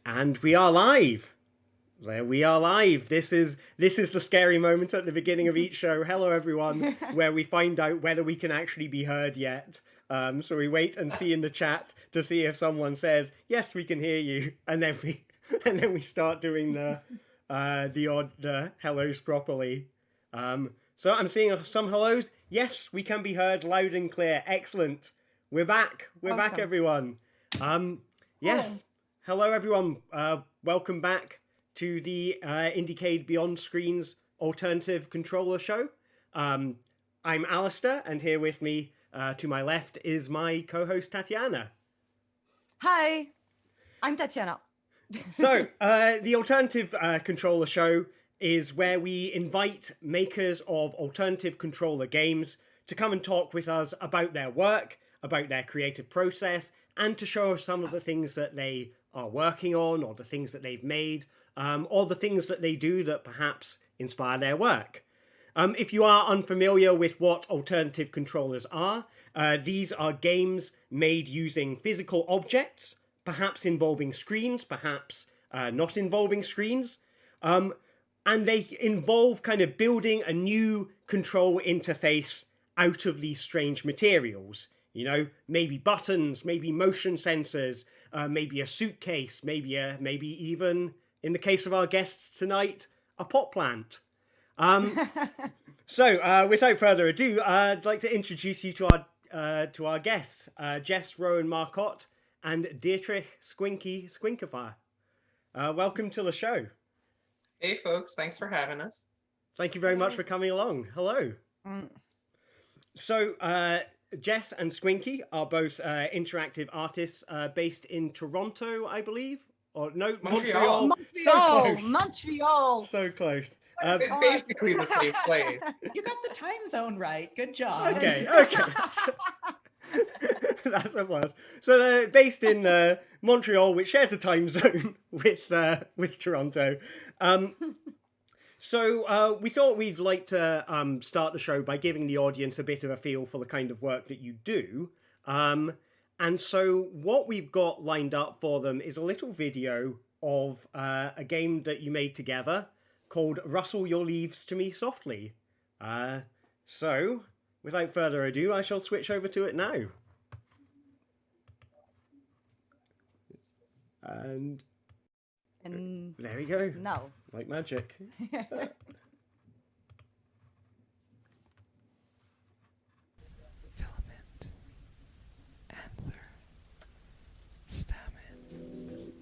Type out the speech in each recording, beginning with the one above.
And we are live. There we are live. This is the scary moment at the beginning of each show. Hello, everyone, where we find out whether we can actually be heard yet. So we wait and see in the chat to see if someone says yes, we can hear you, and then we start doing the odd hellos properly. So I'm seeing some hellos. Yes, we can be heard loud and clear. Excellent. We're back. We're back, everyone. Yes. Hello, everyone. Welcome back to the Indiecade Beyond Screens Alternative Controller Show. I'm Alistair, and here with me to my left is my co-host Tatiana. Hi, I'm Tatiana. So, the Alternative Controller Show is where we invite makers of alternative controller games to come and talk with us about their work, about their creative process, and to show us some of the things that they are working on, or the things that they've made, or the things that they do that perhaps inspire their work. If you are unfamiliar with what alternative controllers are, these are games made using physical objects, perhaps involving screens, perhaps not involving screens. And they involve kind of building a new control interface out of these strange materials. You know, maybe buttons, maybe motion sensors, maybe a suitcase, maybe even, in the case of our guests tonight, a pot plant. So, without further ado, I'd like to introduce you to our guests, Jess Rowan Marcotte and Dietrich Squinkifer. Welcome to the show. Hey, folks. Thanks for having us. Thank you very much for coming along. Hello. So, Jess and Squinky are both interactive artists based in Toronto, I believe. Or no, Montreal. So close. Montreal. So close. It's basically the same place. You got the time zone right. Good job. Okay. That's a plus. So they're based in Montreal, which shares a time zone with Toronto. So we thought we'd like to start the show by giving the audience a bit of a feel for the kind of work that you do. And so what we've got lined up for them is a little video of a game that you made together called Rustle Your Leaves to Me Softly. So, without further ado, I shall switch over to it now. And there we go. No. Like magic. Filament, anther, stamen,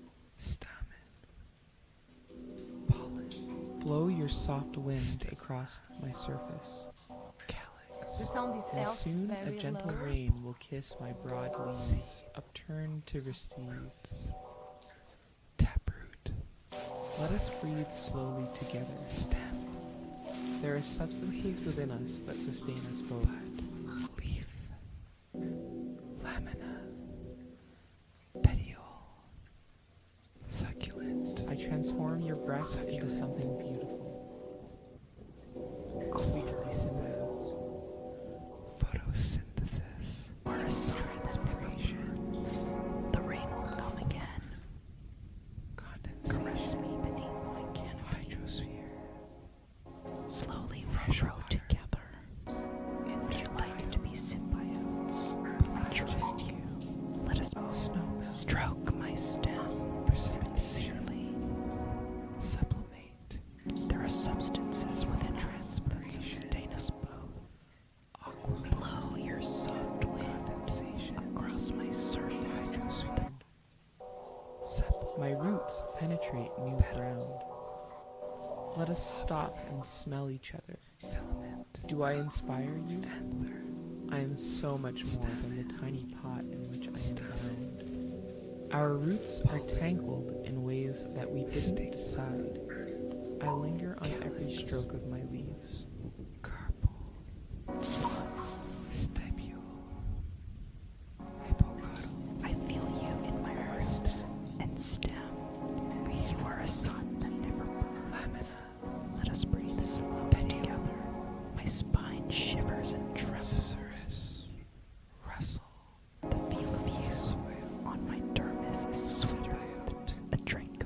pollen. Blow your soft wind across my surface. Calyx. The sound is And soon a gentle rain will kiss my broad leaves, upturned to receive. Taproot. Let us breathe slowly together. Stem. There are substances within us that sustain us both. Leaf. Lamina. Petiole. Succulent. I transform your breath into something beautiful. Weekly synapse. Photosynthesis. Or a transpiration. The rain will come again. Condensation. Caress me beneath my canopy. Hydrosphere. Slowly fresh grow together. Would you like to be symbiotes? I trust you. Let us stroke my stem sincerely. Sublimate. There are substances within us that sustain us both. Blow your soft wind across my surface. My roots penetrate new ground. Let us stop and smell each other. Filament. Do I inspire you? Anther. I am so much more than the tiny pot in which I am bound. Our roots are tangled in ways that we didn't decide. I linger on every stroke of my leaves. Carpal. Stipule. Hypocotyl. I feel you in my roots and stem. You are a sun that never burns. Let us breathe slowly together. My spine shivers and trembles. Rustle. The feel of you on my dermis is sweeter than a drink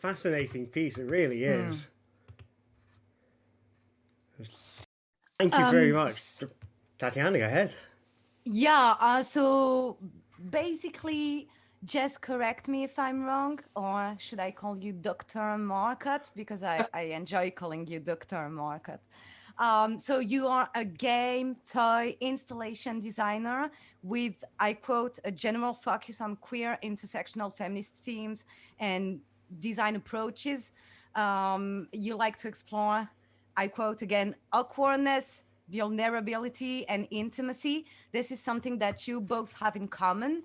fascinating piece. It really is. Thank you very much. Tatiana, go ahead. Yeah, so basically, just correct me if I'm wrong, or should I call you Dr. Marcotte? Because I enjoy calling you Dr. Marcotte. So you are a game toy installation designer with, I quote, a general focus on queer, intersectional, feminist themes and design approaches. You like to explore, I quote again, awkwardness, vulnerability, and intimacy. This is something that you both have in common.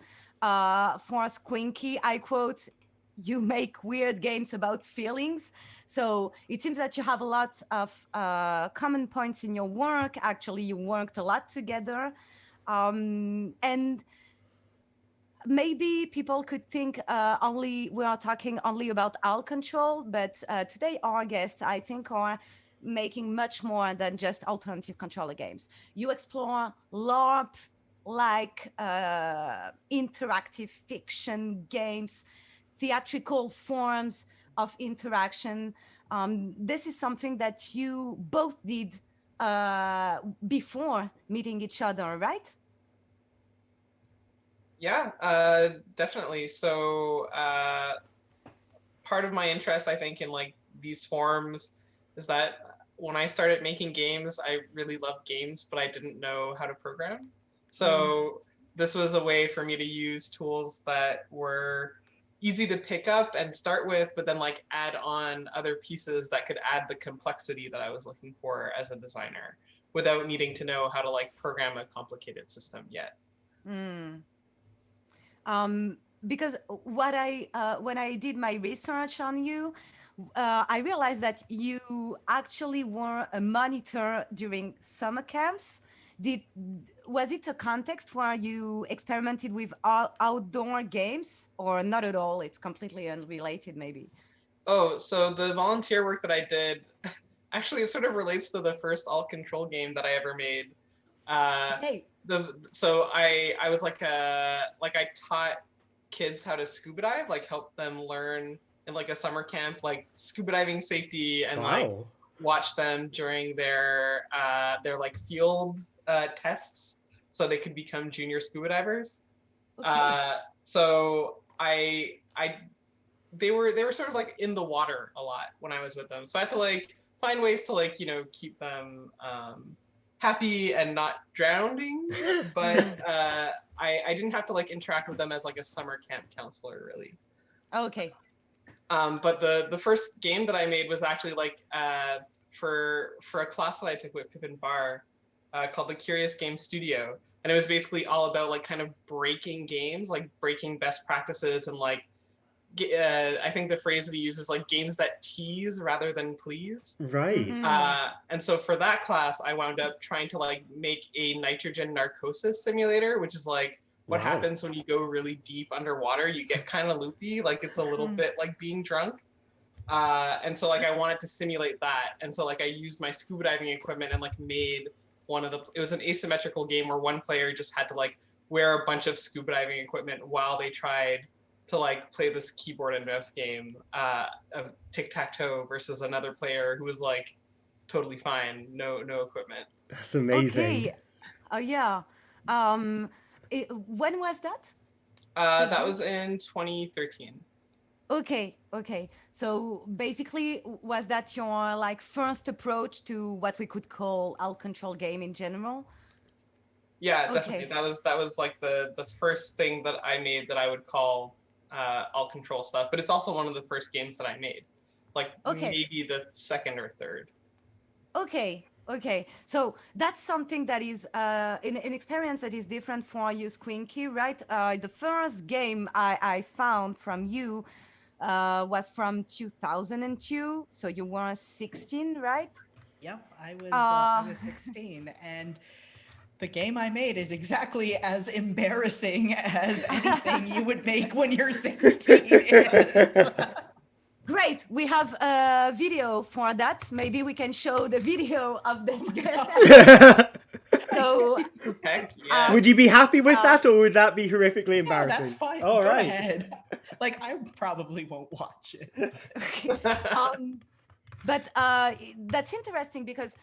For Squinky, I quote, you make weird games about feelings. So it seems that you have a lot of common points in your work. Actually, you worked a lot together. And maybe people could think we are talking only about altctrl, but today our guests, I think, are making much more than just alternative controller games. You explore LARP, like interactive fiction games, theatrical forms of interaction. This is something that you both did before meeting each other, right? Yeah, definitely. So part of my interest, I think, in like these forms is that when I started making games, I really loved games, but I didn't know how to program. So this was a way for me to use tools that were easy to pick up and start with, but then like add on other pieces that could add the complexity that I was looking for as a designer without needing to know how to like program a complicated system yet. Because what when I did my research on you, I realized that you actually were a monitor during summer camps. Was it a context where you experimented with outdoor games, or not at all? It's completely unrelated, maybe. Oh, so the volunteer work that I did, actually, it sort of relates to the first altctrl game that I ever made. Hey. So I was like I taught kids how to scuba dive, like help them learn in like a summer camp, like scuba diving safety, and like watch them during their like field tests so they could become junior scuba divers. Okay. So they were sort of like in the water a lot when I was with them. So I had to like find ways to like, keep them happy and not drowning, but I didn't have to like interact with them as like a summer camp counselor, really. Okay. But the first game that I made was actually like for a class that I took with Pippin Barr called the Curious Game Studio, and it was basically all about like kind of breaking games, like breaking best practices, and like I think the phrase that he uses, like games that tease rather than please. Right. And so for that class, I wound up trying to like make a nitrogen narcosis simulator, which is like what happens when you go really deep underwater. You get kind of loopy, like it's a little bit like being drunk. And so like I wanted to simulate that. And so like I used my scuba diving equipment and like made it was an asymmetrical game where one player just had to like wear a bunch of scuba diving equipment while they tried to like play this keyboard and mouse game of tic-tac-toe versus another player who was like totally fine, no equipment. That's amazing. Okay. Yeah. When was that? That was in 2013. Okay. So basically, was that your like first approach to what we could call altctrl game in general? Yeah, definitely. That was like the first thing that I made that I would call altctrl stuff, but it's also one of the first games that I made. It's like maybe the second or third. Okay. So that's something that is an experience that is different for you, Squinky, right? The first game I found from you was from 2002. So you were 16, right? Yep, I was 16, and the game I made is exactly as embarrassing as anything you would make when you're 16 is. Great, we have a video for that. Maybe we can show the video of this game. So, heck Yeah. Would you be happy with that, or would that be horrifically Yeah, embarrassing? that's fine. All Go right. ahead. Like, I probably won't watch it. But that's interesting because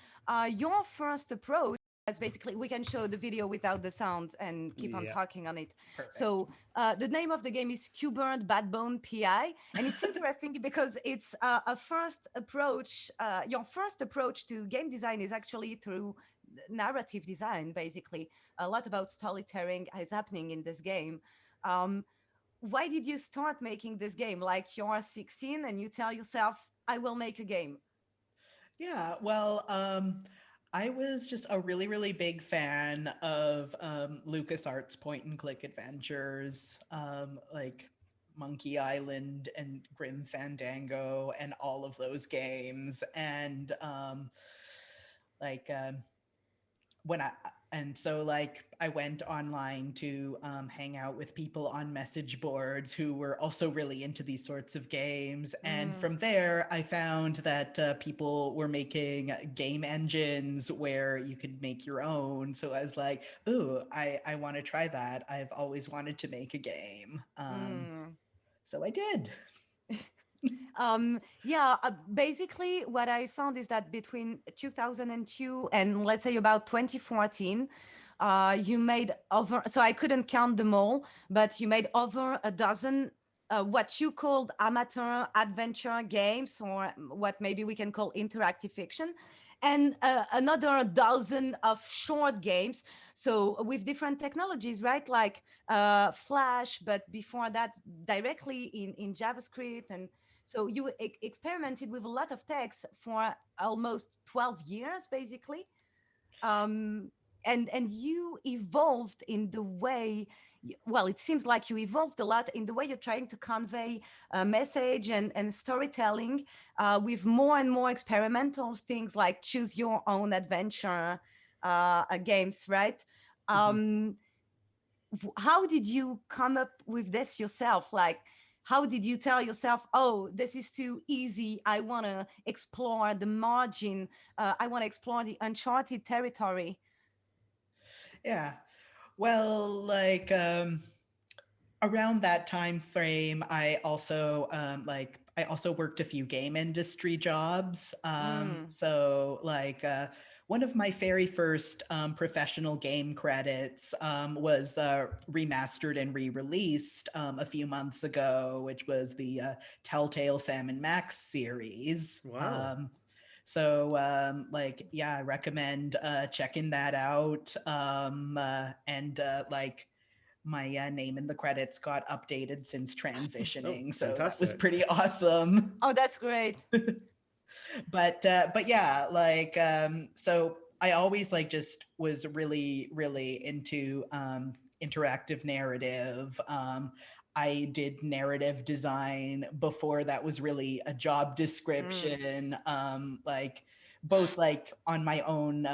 your first approach is basically, we can show the video without the sound and keep on talking on it. Perfect. So the name of the game is Qburned Backbone PI, and it's interesting because it's a first approach. Your first approach to game design is actually through narrative design. Basically, a lot about storytelling is happening in this game. Why did you start making this game? Like, you're 16 and you tell yourself, I will make a game. Yeah, well, I was just a really, really big fan of LucasArts point and click adventures, like Monkey Island and Grim Fandango and all of those games. And I went online to hang out with people on message boards who were also really into these sorts of games. And from there, I found that people were making game engines where you could make your own. So I was like, ooh, I want to try that. I've always wanted to make a game. So I did. Basically what I found is that between 2002 and let's say about 2014, you made over, so I couldn't count them all, but you made over a dozen what you called amateur adventure games, or what maybe we can call interactive fiction, and another dozen of short games. So with different technologies, right? Like Flash, but before that, directly in JavaScript. And so you experimented with a lot of text for almost 12 years, basically. And you evolved in the way, well, it seems like you evolved a lot in the way you're trying to convey a message and storytelling with more and more experimental things like choose your own adventure games, right? How did you come up with this yourself? Like, how did you tell yourself, oh, this is too easy, I want to explore the margin, I want to explore the uncharted territory? Yeah. Well, like around that time frame, I also worked a few game industry jobs. So like one of my very first professional game credits was remastered and re-released a few months ago, which was the Telltale Sam and Max series. Wow. I recommend checking that out. My name in the credits got updated since transitioning, so that was pretty awesome. Oh, that's great. But yeah, so I always just was really, really into interactive narrative. I did narrative design before that was really a job description. Both on my own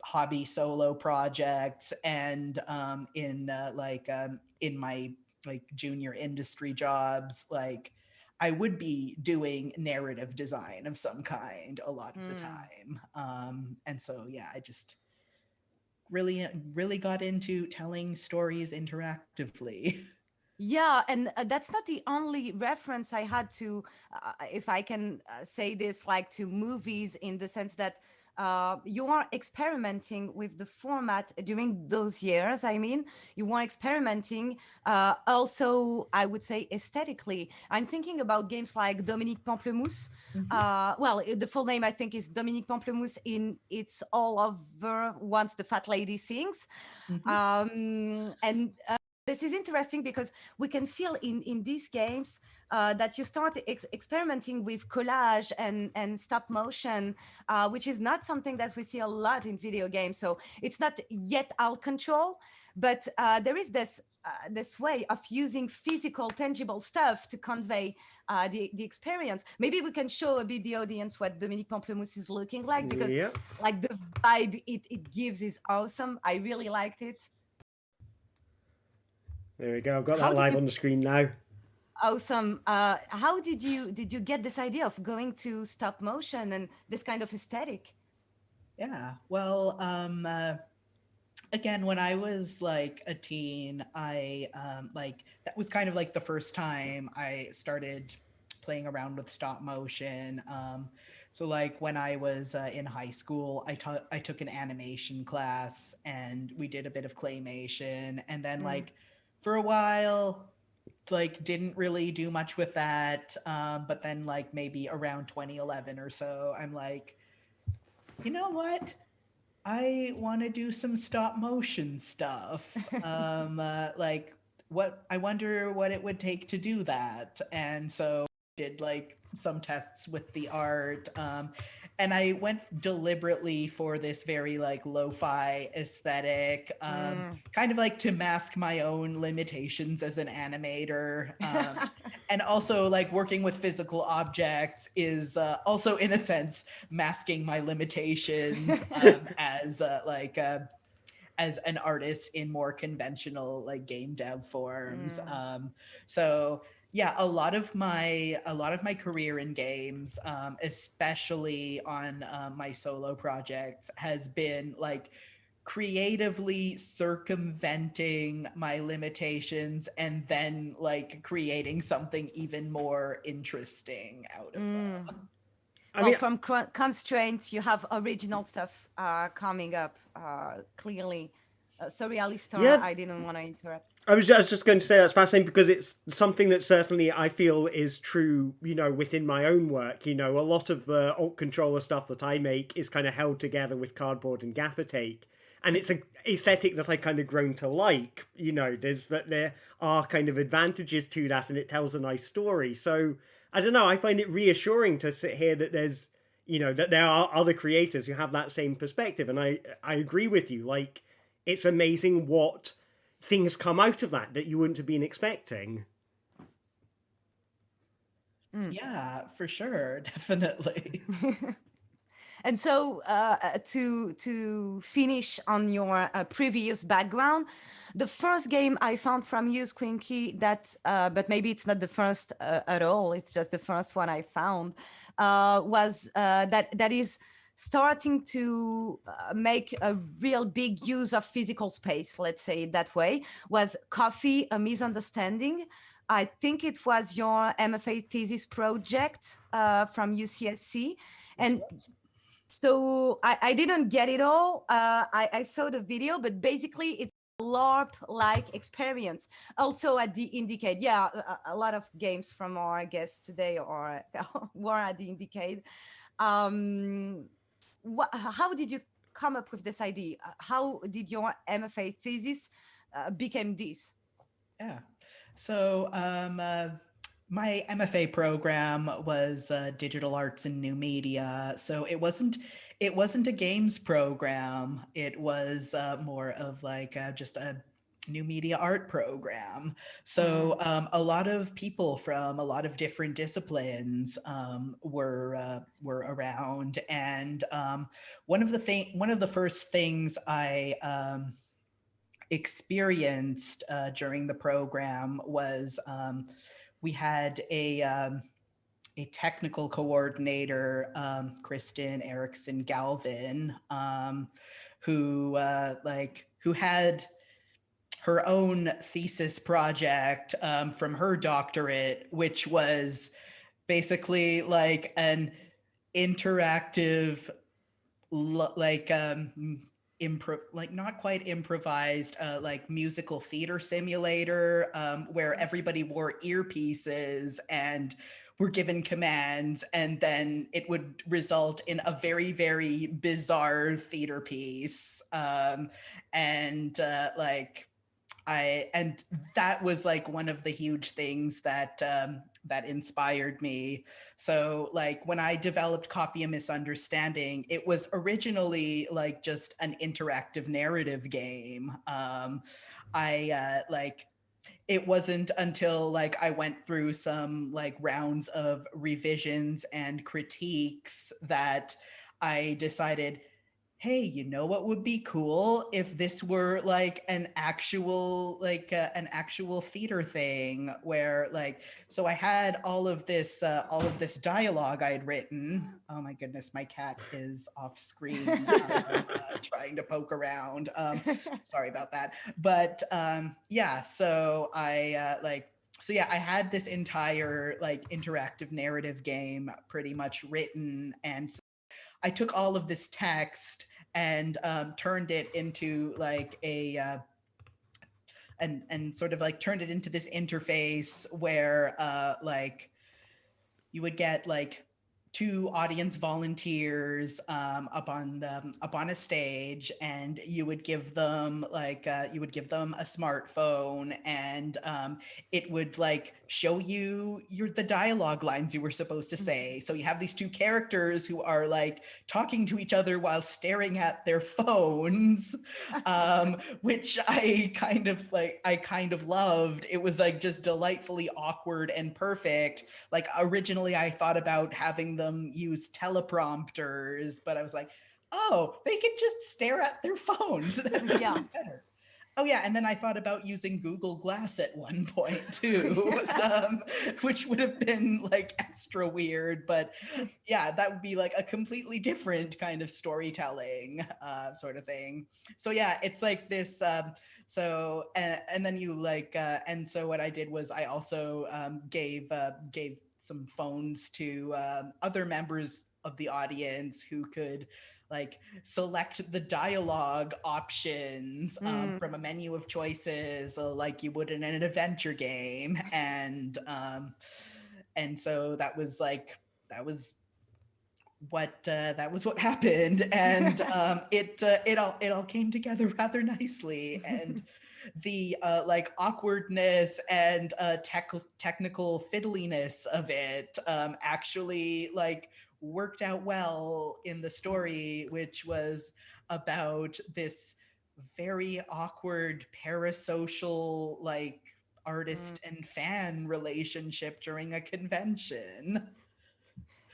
hobby solo projects and in my junior industry jobs, I would be doing narrative design of some kind a lot of the time. And so yeah, I just really got into telling stories interactively. Yeah, and that's not the only reference I had to, if I can say this, to movies, in the sense that you are experimenting with the format during those years. I mean, you are experimenting also, I would say, aesthetically. I'm thinking about games like Dominique Pamplemousse. Well, the full name, I think, is Dominique Pamplemousse in It's All Over Once the Fat Lady Sings. This is interesting because we can feel in these games that you start experimenting with collage and stop motion, which is not something that we see a lot in video games. So it's not yet altctrl, but there is this way of using physical, tangible stuff to convey the experience. Maybe we can show a bit the audience what Dominique Pamplemousse is looking like, because the vibe it gives is awesome. I really liked it. There we go. I've got that live on the screen now. Awesome. How did you get this idea of going to stop motion and this kind of aesthetic? Yeah, well, again, when I was like a teen, I like that was kind of like the first time I started playing around with stop motion. So like when I was in high school, I took an animation class and we did a bit of claymation, and then like for a while like didn't really do much with that. But then like maybe around 2011 or so, I'm like, you know what? I want to do some stop motion stuff. Like what I wonder what it would take to do that. And so did like some tests with the art. And I went deliberately for this very like lo-fi aesthetic, kind of like to mask my own limitations as an animator. And also like working with physical objects is also in a sense masking my limitations as as an artist in more conventional like game dev forms. So yeah, a lot of my career in games, especially on my solo projects, has been like creatively circumventing my limitations and then like creating something even more interesting out of them. Well, from constraints, you have original stuff coming up clearly. Sorry, Alistair, Yeah. I didn't want to interrupt. I was just going to say that's fascinating because it's something that certainly I feel is true, within my own work. A lot of the alt controller stuff that I make is kind of held together with cardboard and gaffer tape. And it's an aesthetic that I kind of grown to like. There are kind of advantages to that, and it tells a nice story. So I don't know. I find it reassuring to sit here that there's, that there are other creators who have that same perspective, and I agree with you. Like, it's amazing what things come out of that you wouldn't have been expecting. Yeah, for sure, definitely. And so to finish on your previous background, the first game I found from you, Squinky, that but maybe it's not the first at all, it's just the first one I found, was that is starting to make a real big use of physical space, let's say it that way, was Coffee, A Misunderstanding. I think it was your MFA thesis project from UCSC. And so I didn't get it all. I saw the video, but basically it's a LARP-like experience. Also at the Indicate, yeah, a lot of games from our guests today were at the Indicate. How did you come up with this idea? How did your MFA thesis become this? Yeah, so my MFA program was digital arts and new media. So it wasn't a games program. It was more of like just a new media art program. So a lot of people from a lot of different disciplines were around, and one of the first things I experienced during the program was we had a technical coordinator, Kristen Erickson Galvin, who had her own thesis project from her doctorate, which was basically like an interactive, not quite improvised, like musical theater simulator, where everybody wore earpieces and were given commands, and then it would result in a very, very bizarre theater piece. And that was like one of the huge things that inspired me. So like when I developed Coffee, A Misunderstanding, it was originally like just an interactive narrative game. It wasn't until like I went through some like rounds of revisions and critiques that I decided, hey, you know what would be cool if this were like an actual theater thing where like, so I had all of this dialogue I'd written. Oh my goodness, my cat is off screen trying to poke around. Sorry about that. But yeah, so I had this entire like interactive narrative game pretty much written, and so I took all of this text and turned it into like and sort of like turned it into this interface where like you would get like two audience volunteers up on a stage, and you would give them a smartphone, and it would like show you the dialogue lines you were supposed to say. So you have these two characters who are like talking to each other while staring at their phones, which I kind of loved. It was like just delightfully awkward and perfect. Like originally I thought about having them use teleprompters, but I was like, oh, they can just stare at their phones. That's even better. Oh yeah, and then I thought about using Google Glass at one point too, which would have been like extra weird, but yeah, that would be like a completely different kind of storytelling sort of thing. So yeah, it's like this. So then you like, and so what I did was I also gave some phones to other members of the audience who could like select the dialogue options from a menu of choices, like you would in an adventure game. And so that was what happened. And it all came together rather nicely. And the like awkwardness and technical fiddliness of it actually like worked out well in the story, which was about this very awkward parasocial like artist and fan relationship during a convention.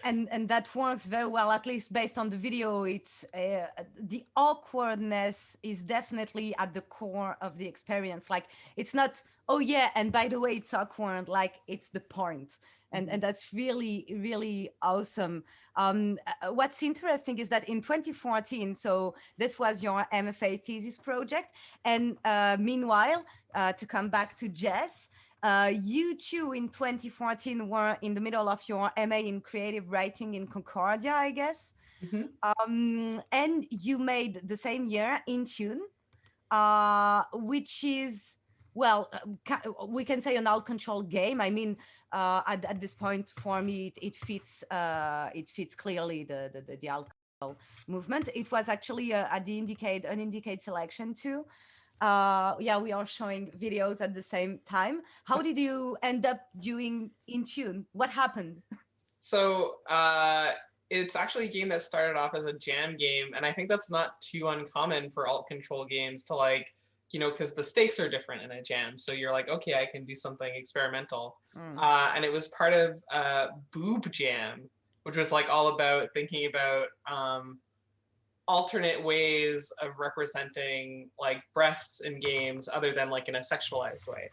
And that works very well, at least based on the video. It's the awkwardness is definitely at the core of the experience. Like it's not, oh yeah, and by the way, it's awkward. Like it's the point, and that's really, really awesome. What's interesting is that in 2014, so this was your MFA thesis project, and meanwhile, to come back to Jess. You too in 2014 were in the middle of your MA in creative writing in Concordia, I guess. And you made the same year Intune, which is, well, we can say an alt-control game. I mean, at this point for me, it fits clearly the alt-control movement. It was actually an Indicate selection too. Yeah, we are showing videos at the same time. How did you end up doing Intune? What happened? So it's actually a game that started off as a jam game, and I think that's not too uncommon for alt control games to like, you know, because the stakes are different in a jam. So you're like, okay, I can do something experimental. And it was part of Boob Jam, which was like all about thinking about alternate ways of representing like breasts in games other than like in a sexualized way.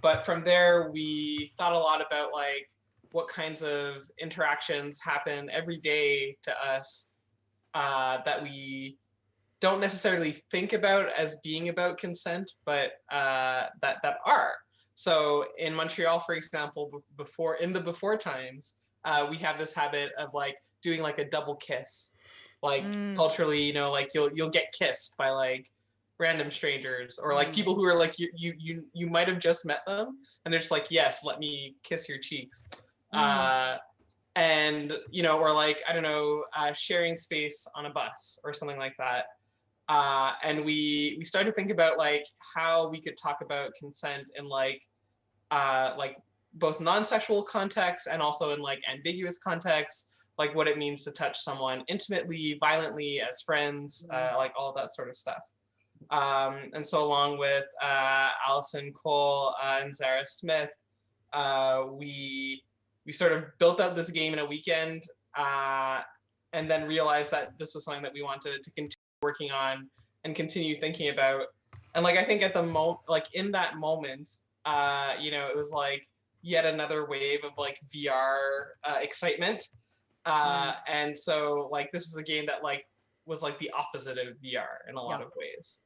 But from there, we thought a lot about like what kinds of interactions happen every day to us that we don't necessarily think about as being about consent, but that are. So in Montreal, for example, in the before times, we have this habit of like doing like a double kiss. Like culturally, you know, like you'll get kissed by like random strangers or like people who are like you might have just met them and they're just like, yes, let me kiss your cheeks. And you know, or like, I don't know, sharing space on a bus or something like that. And we started to think about like how we could talk about consent in like both non-sexual contexts and also in like ambiguous contexts, like what it means to touch someone intimately, violently, as friends, like all that sort of stuff. And so along with Alison Cole and Zara Smith, we sort of built up this game in a weekend. and then realized that this was something that we wanted to continue working on and continue thinking about. And like I think at the moment, like in that moment, you know, it was like yet another wave of like VR excitement. And so like this was a game that like was like the opposite of VR in a lot of ways.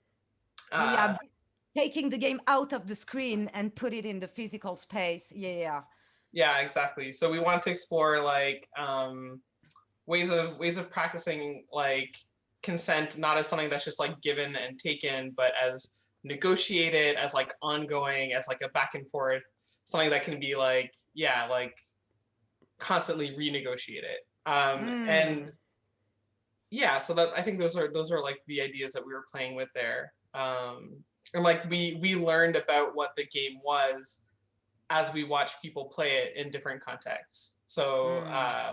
Yeah, taking the game out of the screen and put it in the physical space. Yeah, exactly. So we want to explore like ways of practicing like consent, not as something that's just like given and taken, but as negotiated, as like ongoing, as like a back and forth, something that can be like, yeah, like constantly renegotiated. And yeah, so that I think those are like the ideas that we were playing with there. And like we learned about what the game was as we watched people play it in different contexts. So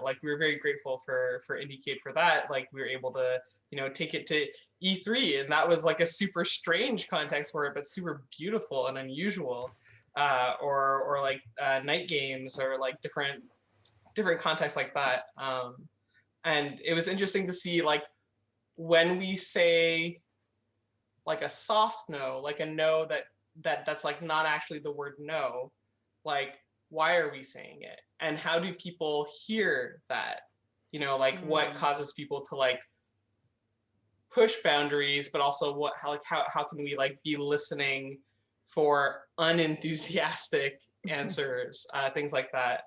like we were very grateful for Indicate for that. Like we were able to, you know, take it to E3, and that was like a super strange context for it, but super beautiful and unusual. Or like night games, or like different contexts like that. And it was interesting to see like when we say like a soft no, like a no that's like not actually the word no, like why are we saying it, and how do people hear that, you know, like what causes people to like push boundaries, but also how can we like be listening for unenthusiastic answers, things like that.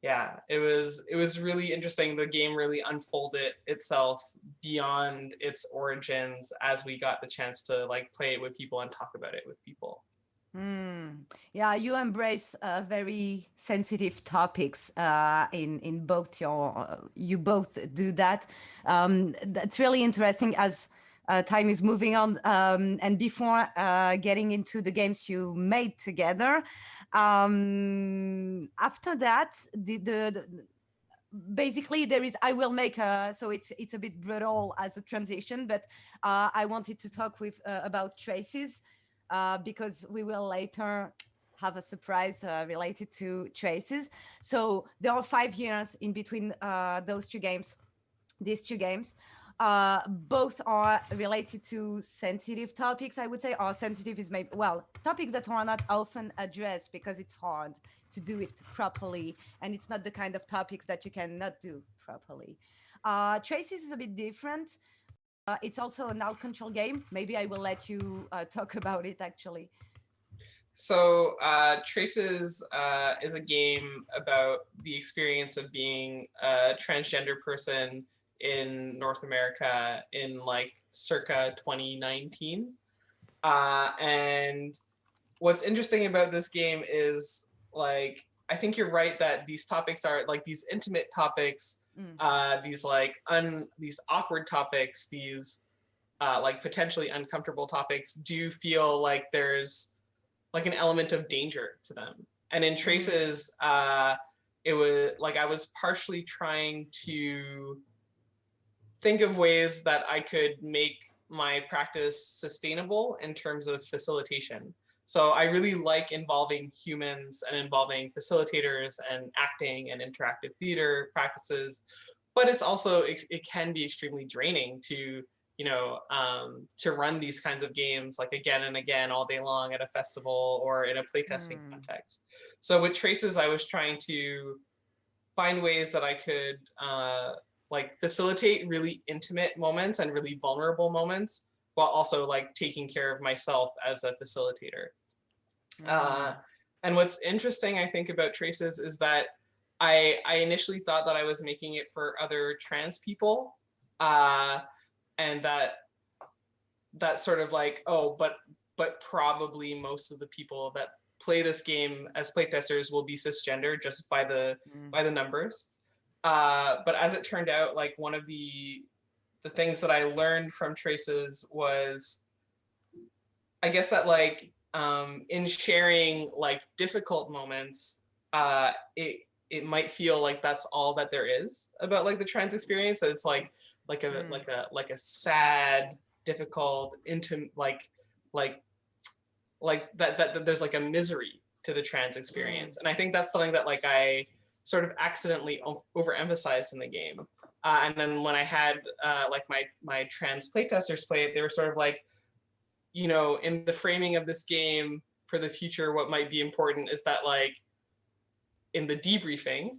Yeah, it was really interesting. The game really unfolded itself beyond its origins as we got the chance to like play it with people and talk about it with people. Yeah, you embrace very sensitive topics in both you both do that. That's really interesting as time is moving on. And before getting into the games you made together, after that, the basically there is, I will make so it's a bit brutal as a transition, but I wanted to talk about Traces. Because we will later have a surprise related to Traces. So there are 5 years in between these two games. Both are related to sensitive topics, I would say, or sensitive is maybe, well, topics that are not often addressed because it's hard to do it properly. And it's not the kind of topics that you cannot do properly. Traces is a bit different. It's also an alt-control game. Maybe I will let you talk about it, actually. So Traces is a game about the experience of being a transgender person in North America in like circa 2019. And what's interesting about this game is like, I think you're right that these topics are like these intimate topics, these like these awkward topics, these like potentially uncomfortable topics do feel like there's like an element of danger to them. And in Traces, it was like I was partially trying to think of ways that I could make my practice sustainable in terms of facilitation. So I really like involving humans and involving facilitators and acting and interactive theater practices, but it's also, it can be extremely draining to, you know, to run these kinds of games like again and again all day long at a festival or in a playtesting context. So with Traces, I was trying to find ways that I could like facilitate really intimate moments and really vulnerable moments, while also like taking care of myself as a facilitator. And what's interesting, I think, about Traces is that I initially thought that I was making it for other trans people, and that sort of like, oh, but probably most of the people that play this game as playtesters will be cisgender just by the numbers. But as it turned out, like one of the things that I learned from Traces was, I guess that like in sharing like difficult moments, it might feel like that's all that there is about like the trans experience. So it's like a sad, difficult, intimate, like that there's like a misery to the trans experience. And I think that's something that like I sort of accidentally overemphasized in the game. And then when I had like my trans playtesters play it, they were sort of like, you know, in the framing of this game for the future, what might be important is that like in the debriefing,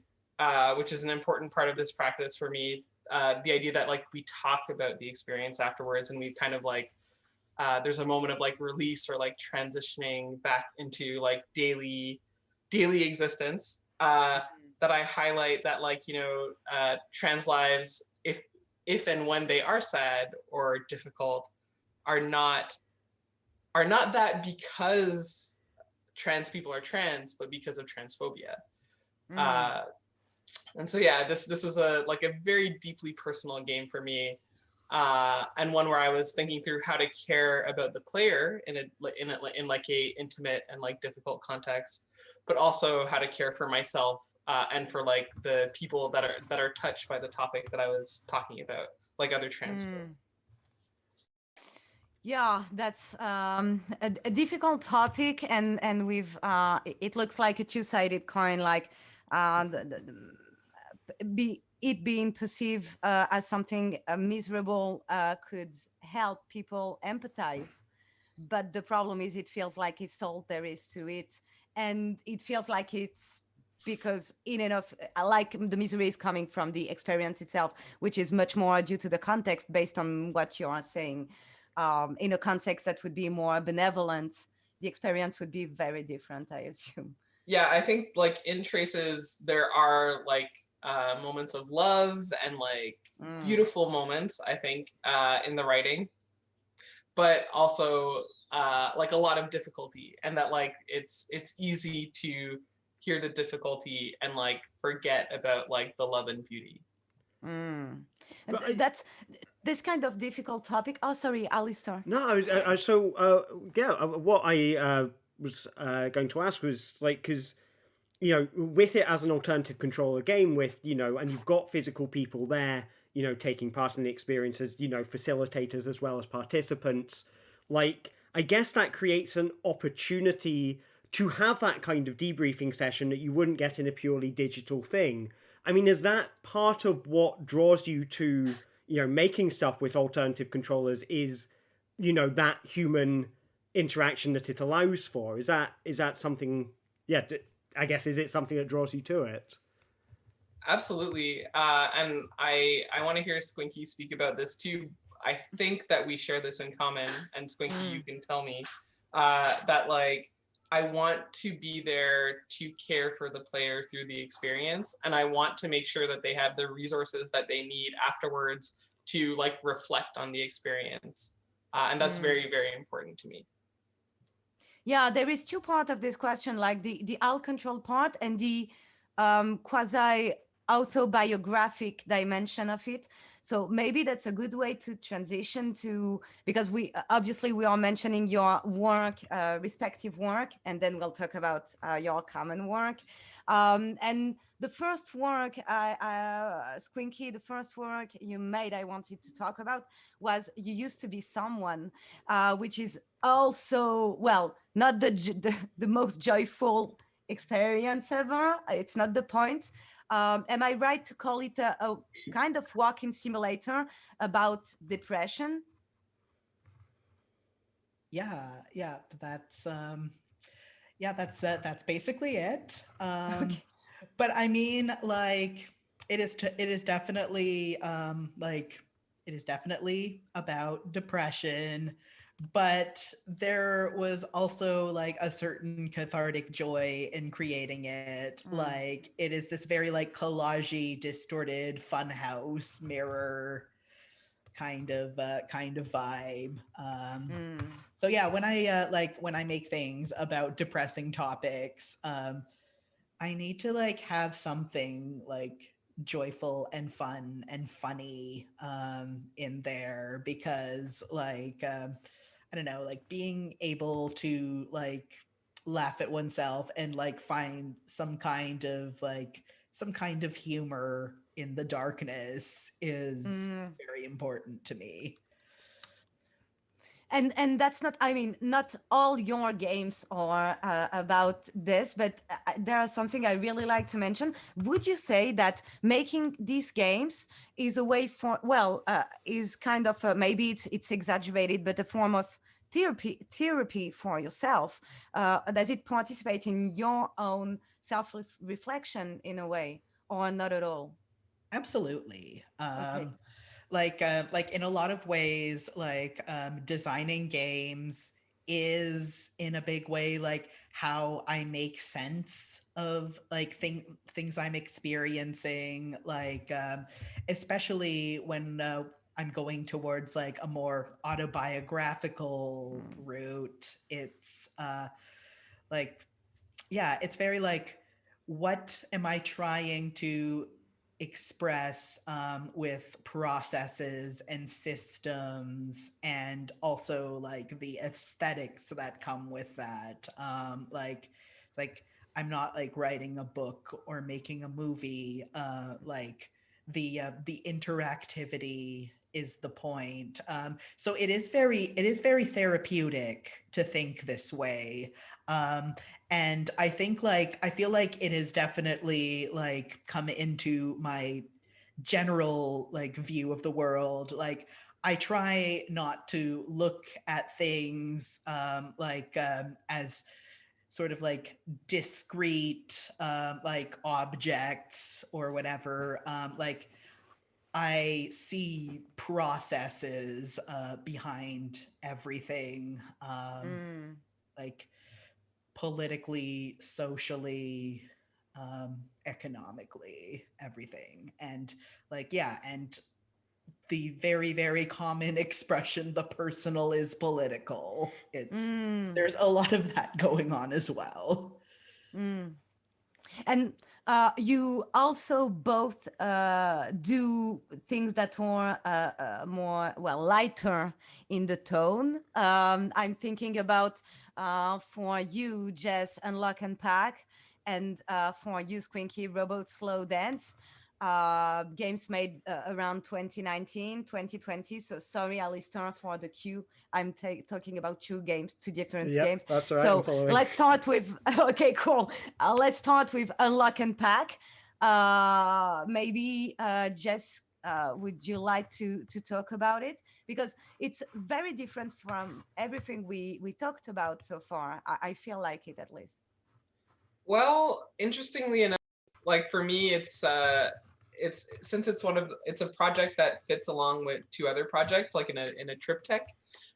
which is an important part of this practice for me, the idea that like we talk about the experience afterwards and we kind of like, there's a moment of like release or like transitioning back into like daily existence, that I highlight that like, you know, trans lives, if and when they are sad or difficult, are not that because trans people are trans, but because of transphobia. And so yeah, this was a very deeply personal game for me, and one where I was thinking through how to care about the player in like a intimate and like difficult context, but also how to care for myself and for like the people that are touched by the topic that I was talking about, like other trans folk. Yeah, that's a difficult topic, and we've it looks like a two-sided coin. Like it being perceived as something miserable could help people empathize, but the problem is it feels like it's all there is to it, and it feels like it's because in and of like the misery is coming from the experience itself, which is much more due to the context based on what you are saying. In a context that would be more benevolent, the experience would be very different, I assume. Yeah, I think like in Traces there are like moments of love and like beautiful moments, I think, in the writing, but also like a lot of difficulty, and that like it's easy to hear the difficulty and like forget about like the love and beauty. That's this kind of difficult topic. Oh, sorry, Alistair. No, what I was going to ask was like, because you know, with it as an alternative controller game, with you know, and you've got physical people there, you know, taking part in the experience as you know, facilitators as well as participants. Like, I guess that creates an opportunity to have that kind of debriefing session that you wouldn't get in a purely digital thing. I mean, is that part of what draws you to, you know, making stuff with alternative controllers? Is, you know, that human interaction that it allows for? Is that something? Yeah, I guess, is it something that draws you to it? Absolutely, and I want to hear Squinky speak about this too. I think that we share this in common, and Squinky, you can tell me that like I want to be there to care for the player through the experience, and I want to make sure that they have the resources that they need afterwards to like reflect on the experience, and that's very, very important to me. Yeah, there is two parts of this question, like the alt-control part and the quasi autobiographic dimension of it. So maybe that's a good way to transition to, because we obviously we are mentioning your work, respective work, and then we'll talk about your common work. And the first work, Squinky, the first work you made, I wanted to talk about was You Used to Be Someone, which is also, well, not the most joyful experience ever. It's not the point. Am I right to call it a kind of walking simulator about depression? Yeah, that's basically it. Okay. But I mean, like, it is definitely about depression, but there was also like a certain cathartic joy in creating it. Like, it is this very like collagey, distorted funhouse mirror kind of vibe. So yeah, when I make things about depressing topics, I need to like have something like joyful and fun and funny in there, because like I don't know, like being able to like laugh at oneself and like find some kind of humor in the darkness is very important to me. and that's not, I mean, not all your games are about this, but there are something I really like to mention. Would you say that making these games is a way for, well, is kind of maybe it's exaggerated, but a form of therapy for yourself? Does it participate in your own self-reflection in a way, or not at all? Absolutely. Okay. Like in a lot of ways, like designing games is in a big way like how I make sense of like things I'm experiencing, like especially when I'm going towards like a more autobiographical route. It's like, yeah, it's very like, what am I trying to express with processes and systems, and also like the aesthetics that come with that. Like I'm not like writing a book or making a movie. Like the interactivity is the point. So it is very therapeutic to think this way. And I think like, I feel like it has definitely like come into my general like view of the world. Like I try not to look at things as sort of like discrete like objects or whatever. Like I see processes behind everything, like politically, socially, economically, everything. And like, yeah, and the very common expression, the personal is political. It's there's a lot of that going on as well. And you also both do things that are more, well, lighter in the tone. I'm thinking about for you, Jess, Unlock and Pack, and for you, Squinky, Robot Slow Dance. Games made around 2019, 2020. So sorry, Alistair, for the queue. I'm talking about two different games. That's all right. I'm So following. let's start with, okay, cool. Let's start with Unlock and Pack. Maybe Jess, would you like to talk about it? Because it's very different from everything we talked about so far. I feel like it, at least. Well, interestingly enough, like for me, it's since it's a project that fits along with two other projects, like in a triptych.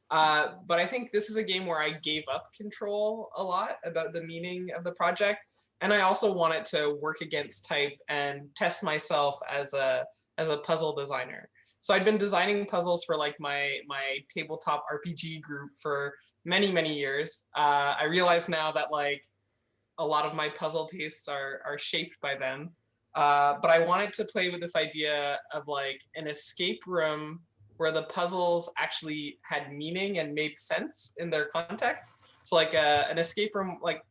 But I think this is a game where I gave up control a lot about the meaning of the project, and I also wanted to work against type and test myself as a puzzle designer. So I'd been designing puzzles for like my tabletop RPG group for many years. I realize now that like a lot of my puzzle tastes are shaped by them. But I wanted to play with this idea of like an escape room where the puzzles actually had meaning and made sense in their context. So like an escape room, like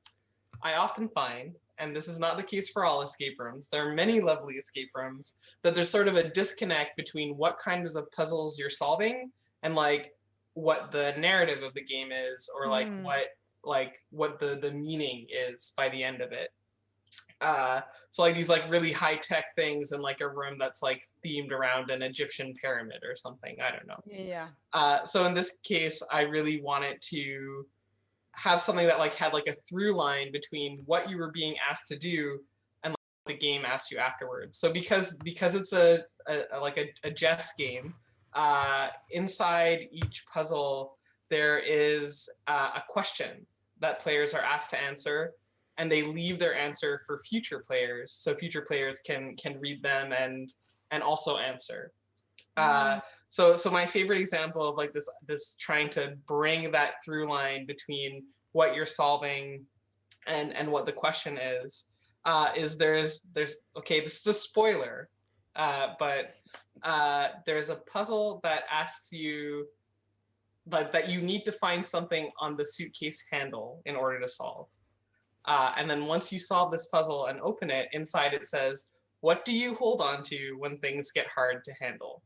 I often find, and this is not the case for all escape rooms, there are many lovely escape rooms, that there's sort of a disconnect between what kinds of puzzles you're solving and like what the narrative of the game is, or like what the meaning is by the end of it. So like these like really high tech things in like a room that's like themed around an Egyptian pyramid or something. I don't know. Yeah. So in this case, I really wanted to have something that like had like a through line between what you were being asked to do and like, the game asked you afterwards. So because it's a Jess game, inside each puzzle there is a question that players are asked to answer, and they leave their answer for future players, so future players can read them and also answer. So my favorite example of like this trying to bring that through line between what you're solving and what the question is there's okay, this is a spoiler, but there's a puzzle that asks you that you need to find something on the suitcase handle in order to solve. And then once you solve this puzzle and open it, inside it says, what do you hold on to when things get hard to handle?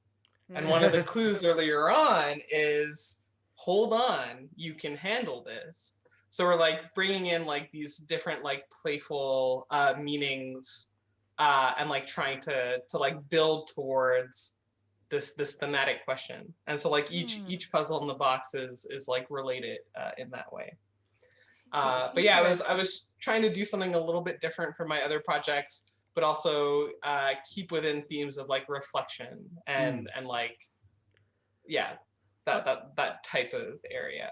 And one of the clues earlier on is hold on, you can handle this. So we're like bringing in like these different like playful meanings and like trying to like build towards this thematic question. And so like each puzzle in the box is like related in that way. But yeah, I was trying to do something a little bit different from my other projects, but also keep within themes of like reflection and like, yeah, that type of area.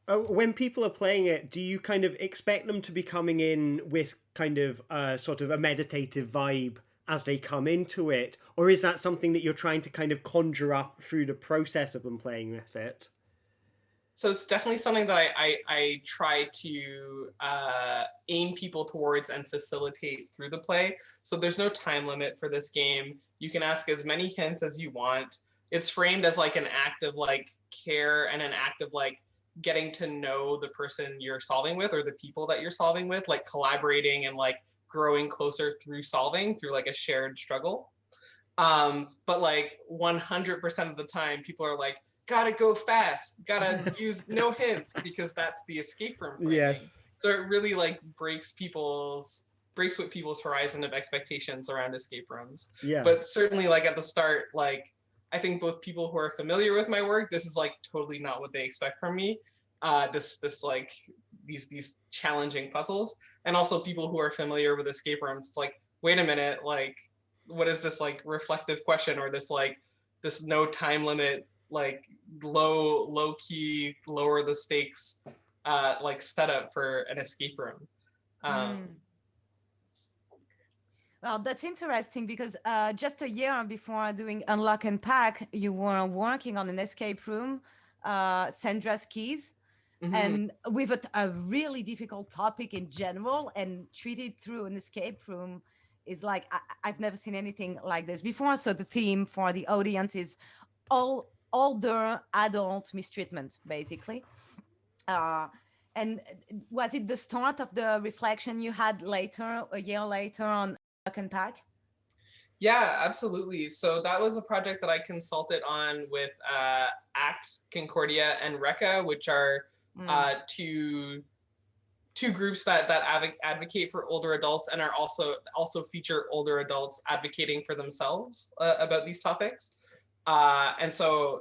When people are playing it, do you kind of expect them to be coming in with kind of sort of a meditative vibe as they come into it? Or is that something that you're trying to kind of conjure up through the process of them playing with it? So it's definitely something that I try to aim people towards and facilitate through the play. So there's no time limit for this game. You can ask as many hints as you want. It's framed as like an act of like care and an act of like getting to know the person you're solving with or the people that you're solving with, like collaborating and like growing closer through solving through like a shared struggle. But like 100% of the time, people are like, gotta go fast, gotta use no hints, because that's the escape room framing. Yes. So it really like breaks with people's horizon of expectations around escape rooms. Yeah. But certainly like at the start, like I think both people who are familiar with my work, this is like totally not what they expect from me. This like these challenging puzzles, and also people who are familiar with escape rooms. It's like, wait a minute, like what is this like reflective question or this no time limit, like low key, lower the stakes, like setup for an escape room. Well, that's interesting because just a year before doing Unlock and Pack, you were working on an escape room, Sandra's Keys, and with a really difficult topic in general, and treated through an escape room is like, I've never seen anything like this before. So the theme for the audience is older adult mistreatment, basically. And was it the start of the reflection you had later, a year later, on Unlock and Pack? Yeah, absolutely. So that was a project that I consulted on with ACT, Concordia, and RECA, which are two groups that advocate for older adults and are also feature older adults advocating for themselves about these topics. And so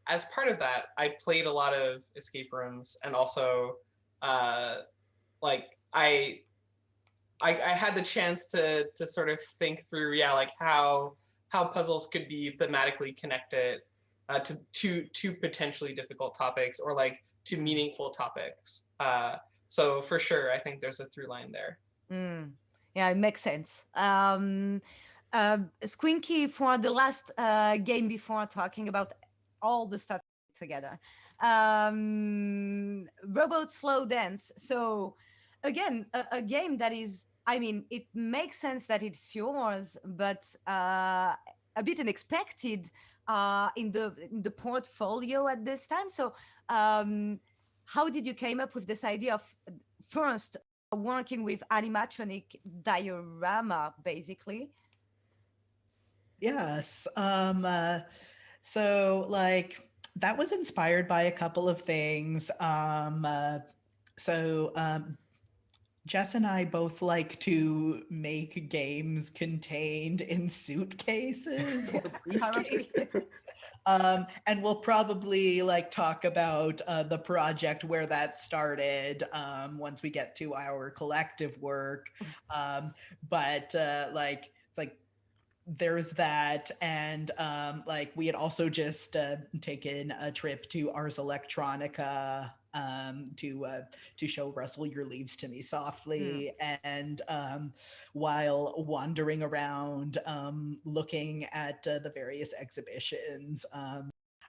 as part of that, I played a lot of escape rooms, and also like I had the chance to sort of think through, like how puzzles could be thematically connected to potentially difficult topics, or like to meaningful topics. So for sure, I think there's a through line there. Yeah, it makes sense. Squinky, for the last game before talking about all the stuff together, Robot Slow Dance. So again, a game that is, I mean, it makes sense that it's yours, but a bit unexpected in the portfolio at this time. So how did you came up with this idea of first working with animatronic diorama, basically? Yes. So like that was inspired by a couple of things. Jess and I both like to make games contained in suitcases or briefcases. And we'll probably like talk about the project where that started once we get to our collective work. But like, it's like, there's that, and like we had also just taken a trip to Ars Electronica to show Rustle Your Leaves to Me Softly. And while wandering around looking at the various exhibitions,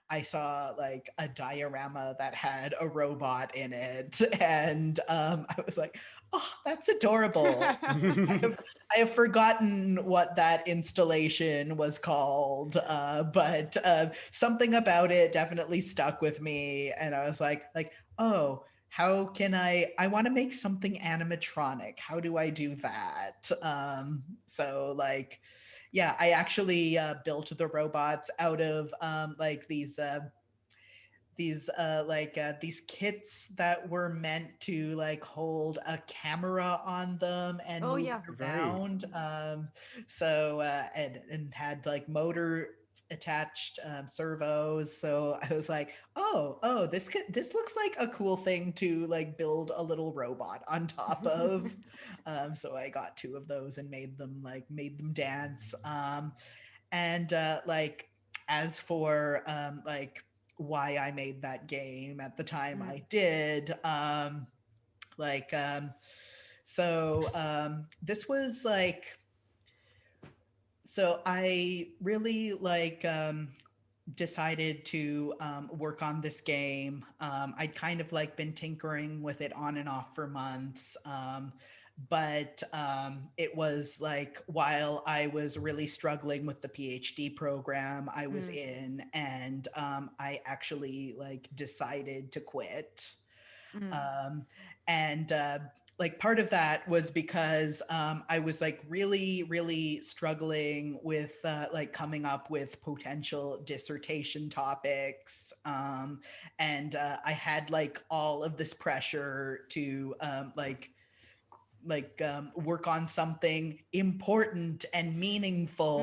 I saw like a diorama that had a robot in it, and I was like, oh, that's adorable. I have forgotten what that installation was called, but something about it definitely stuck with me, and I was like, oh, how can I want to make something animatronic. How do I do that? So like, yeah, I actually built the robots out of like these these kits that were meant to like hold a camera on them and Oh, move yeah. it around. And had like motor attached servos. So I was like, oh, this looks like a cool thing to like build a little robot on top of. So I got 2 of those and made them dance. And like as for like why I made that game at the time I did, this was like, so I really like decided to work on this game. I'd kind of like been tinkering with it on and off for months. But it was like while I was really struggling with the PhD program I was in, and I actually like decided to quit. And like part of that was because I was like really struggling with like coming up with potential dissertation topics, and I had like all of this pressure to work on something important and meaningful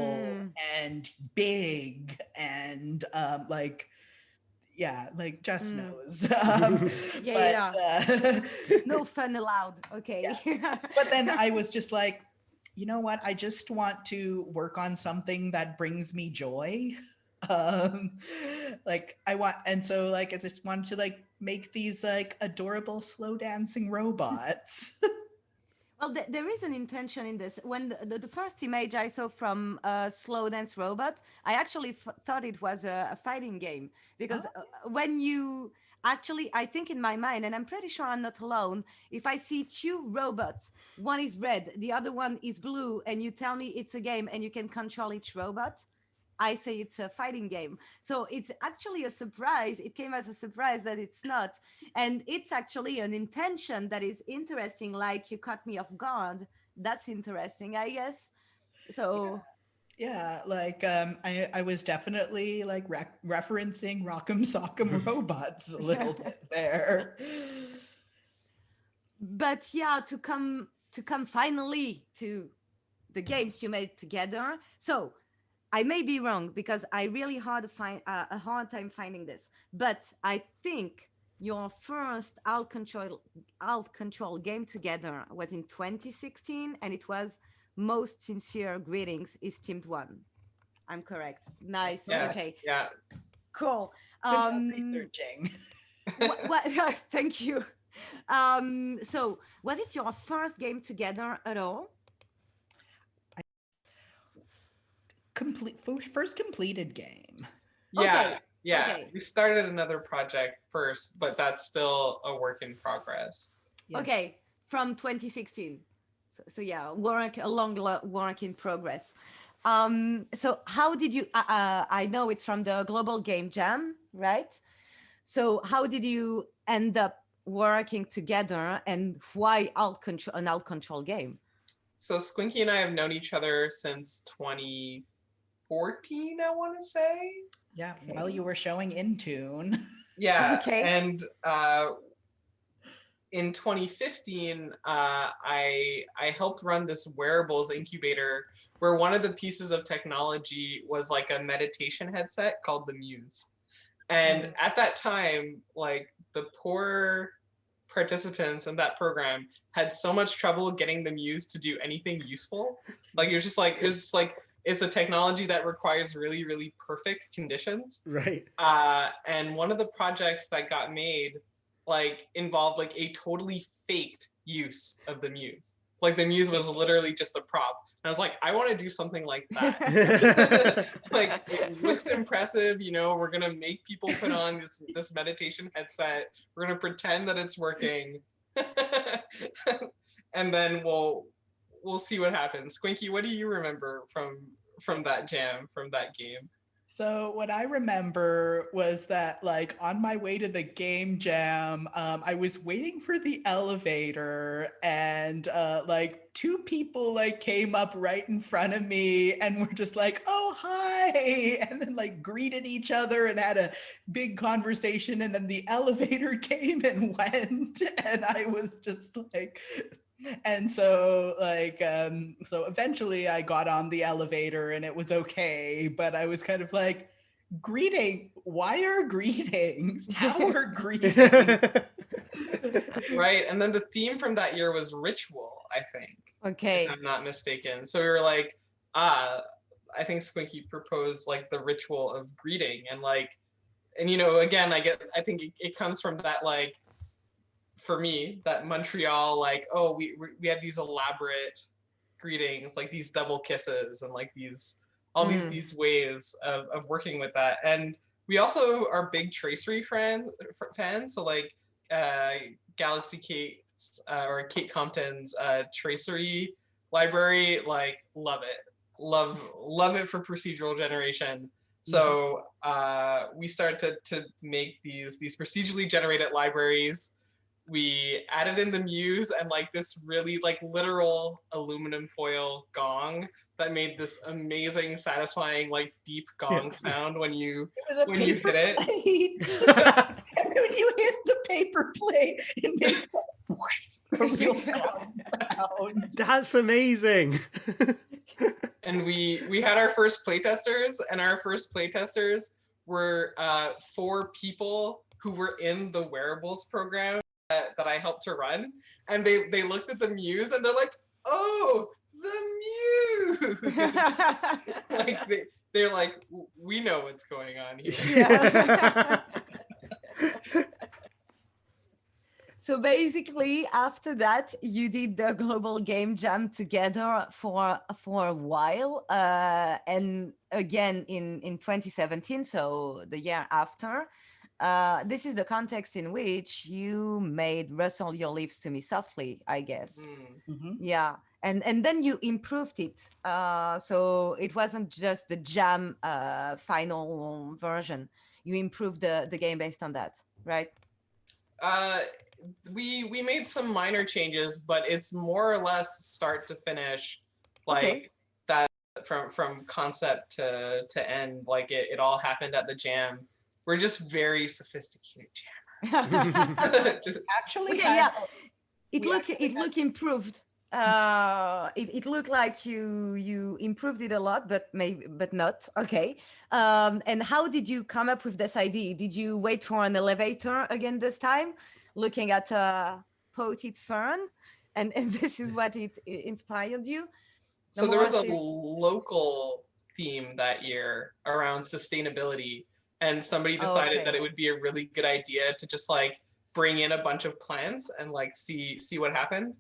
and big and like Jess knows. No fun allowed. Okay. Yeah. But then I was just like, you know what? I just want to work on something that brings me joy. Like I want, and so like I just wanted to like make these like adorable slow dancing robots. Well, there is an intention in this. When the first image I saw from a slow dance robot, I actually thought it was a fighting game, because when you actually, I think in my mind, and I'm pretty sure I'm not alone, if I see 2 robots, one is red, the other one is blue, and you tell me it's a game and you can control each robot, I say it's a fighting game. So it's actually a surprise. It came as a surprise that it's not. And it's actually an intention that is interesting, like you caught me off guard. That's interesting, I guess. So yeah, like I was definitely like referencing Rock'em Sock'em Robots a little bit there. But yeah, to come finally to the games you made together. So I may be wrong because I really had a hard time finding this, but I think your first alt-control game together was in 2016, and it was Most Sincere Greetings Esteemed One. I'm correct. Nice. Yes. Okay. Yeah. Cool. Researching. what, thank you. So was it your first game together at all? First completed game. Yeah, Okay. Okay. We started another project first, but that's still a work in progress. Yes. Okay, from 2016. So yeah, a long work in progress. So how did you? I know it's from the Global Game Jam, right? So how did you end up working together, and why an alt control game? So Squinky and I have known each other since 2014, I want to say. Yeah, well, you were showing Intune. Yeah, Okay. and in 2015, I helped run this wearables incubator where one of the pieces of technology was like a meditation headset called the Muse. And at that time, like the poor participants in that program had so much trouble getting the Muse to do anything useful. Like it was just like it's a technology that requires really, really perfect conditions. Right. And one of the projects that got made like involved like a totally faked use of the Muse. Like the Muse was literally just a prop. And I was like, I want to do something like that. Like it looks impressive, you know, we're gonna make people put on this meditation headset. We're gonna pretend that it's working. And then we'll see what happens. Squinky, what do you remember from that jam, from that game? So what I remember was that, like, on my way to the game jam, I was waiting for the elevator, and like 2 people like came up right in front of me and were just like, "Oh, hi," and then like greeted each other and had a big conversation. And then the elevator came and went, and I was just like. And so so eventually I got on the elevator and it was okay, but I was kind of like, why are greetings? How are greetings? Right. And then the theme from that year was ritual, I think. Okay. If I'm not mistaken. So we were like, I think Squinky proposed like the ritual of greeting, and like, and again, I think it comes from that, like, for me, that Montreal, like, oh, we have these elaborate greetings, like these double kisses and like these these ways of working with that. And we also are big tracery fans. So like Galaxy Kate's or Kate Compton's tracery library, like, love it. Love it for procedural generation. So we started to make these procedurally generated libraries. We added in the muse and like this really like literal aluminum foil gong that made this amazing, satisfying, like deep gong sound when you hit it. And when you hit the paper plate, it makes a real gong sound. That's amazing. And we had our first playtesters, and our first playtesters were 4 people who were in the wearables program that I helped to run, and they looked at the muse and they're like, "Oh, the muse!" Like they're like, "We know what's going on here." Yeah. So basically, after that, you did the Global Game Jam together for a while, and again in 2017, so the year after. This is the context in which you made Rustle Your Leaves to Me Softly, I guess. Mm-hmm. Yeah, and then you improved it. So it wasn't just the jam final version. You improved the game based on that, right? We made some minor changes, but it's more or less start to finish, like that from concept to end. Like it all happened at the jam. We're just very sophisticated jammers. Actually, It looked improved. It looked like you improved it a lot, but not. Okay. And how did you come up with this idea? Did you wait for an elevator again this time, looking at a potted fern, and this is what it inspired you? So there was a local theme that year around sustainability, and somebody decided that it would be a really good idea to just like bring in a bunch of plants and like see what happened.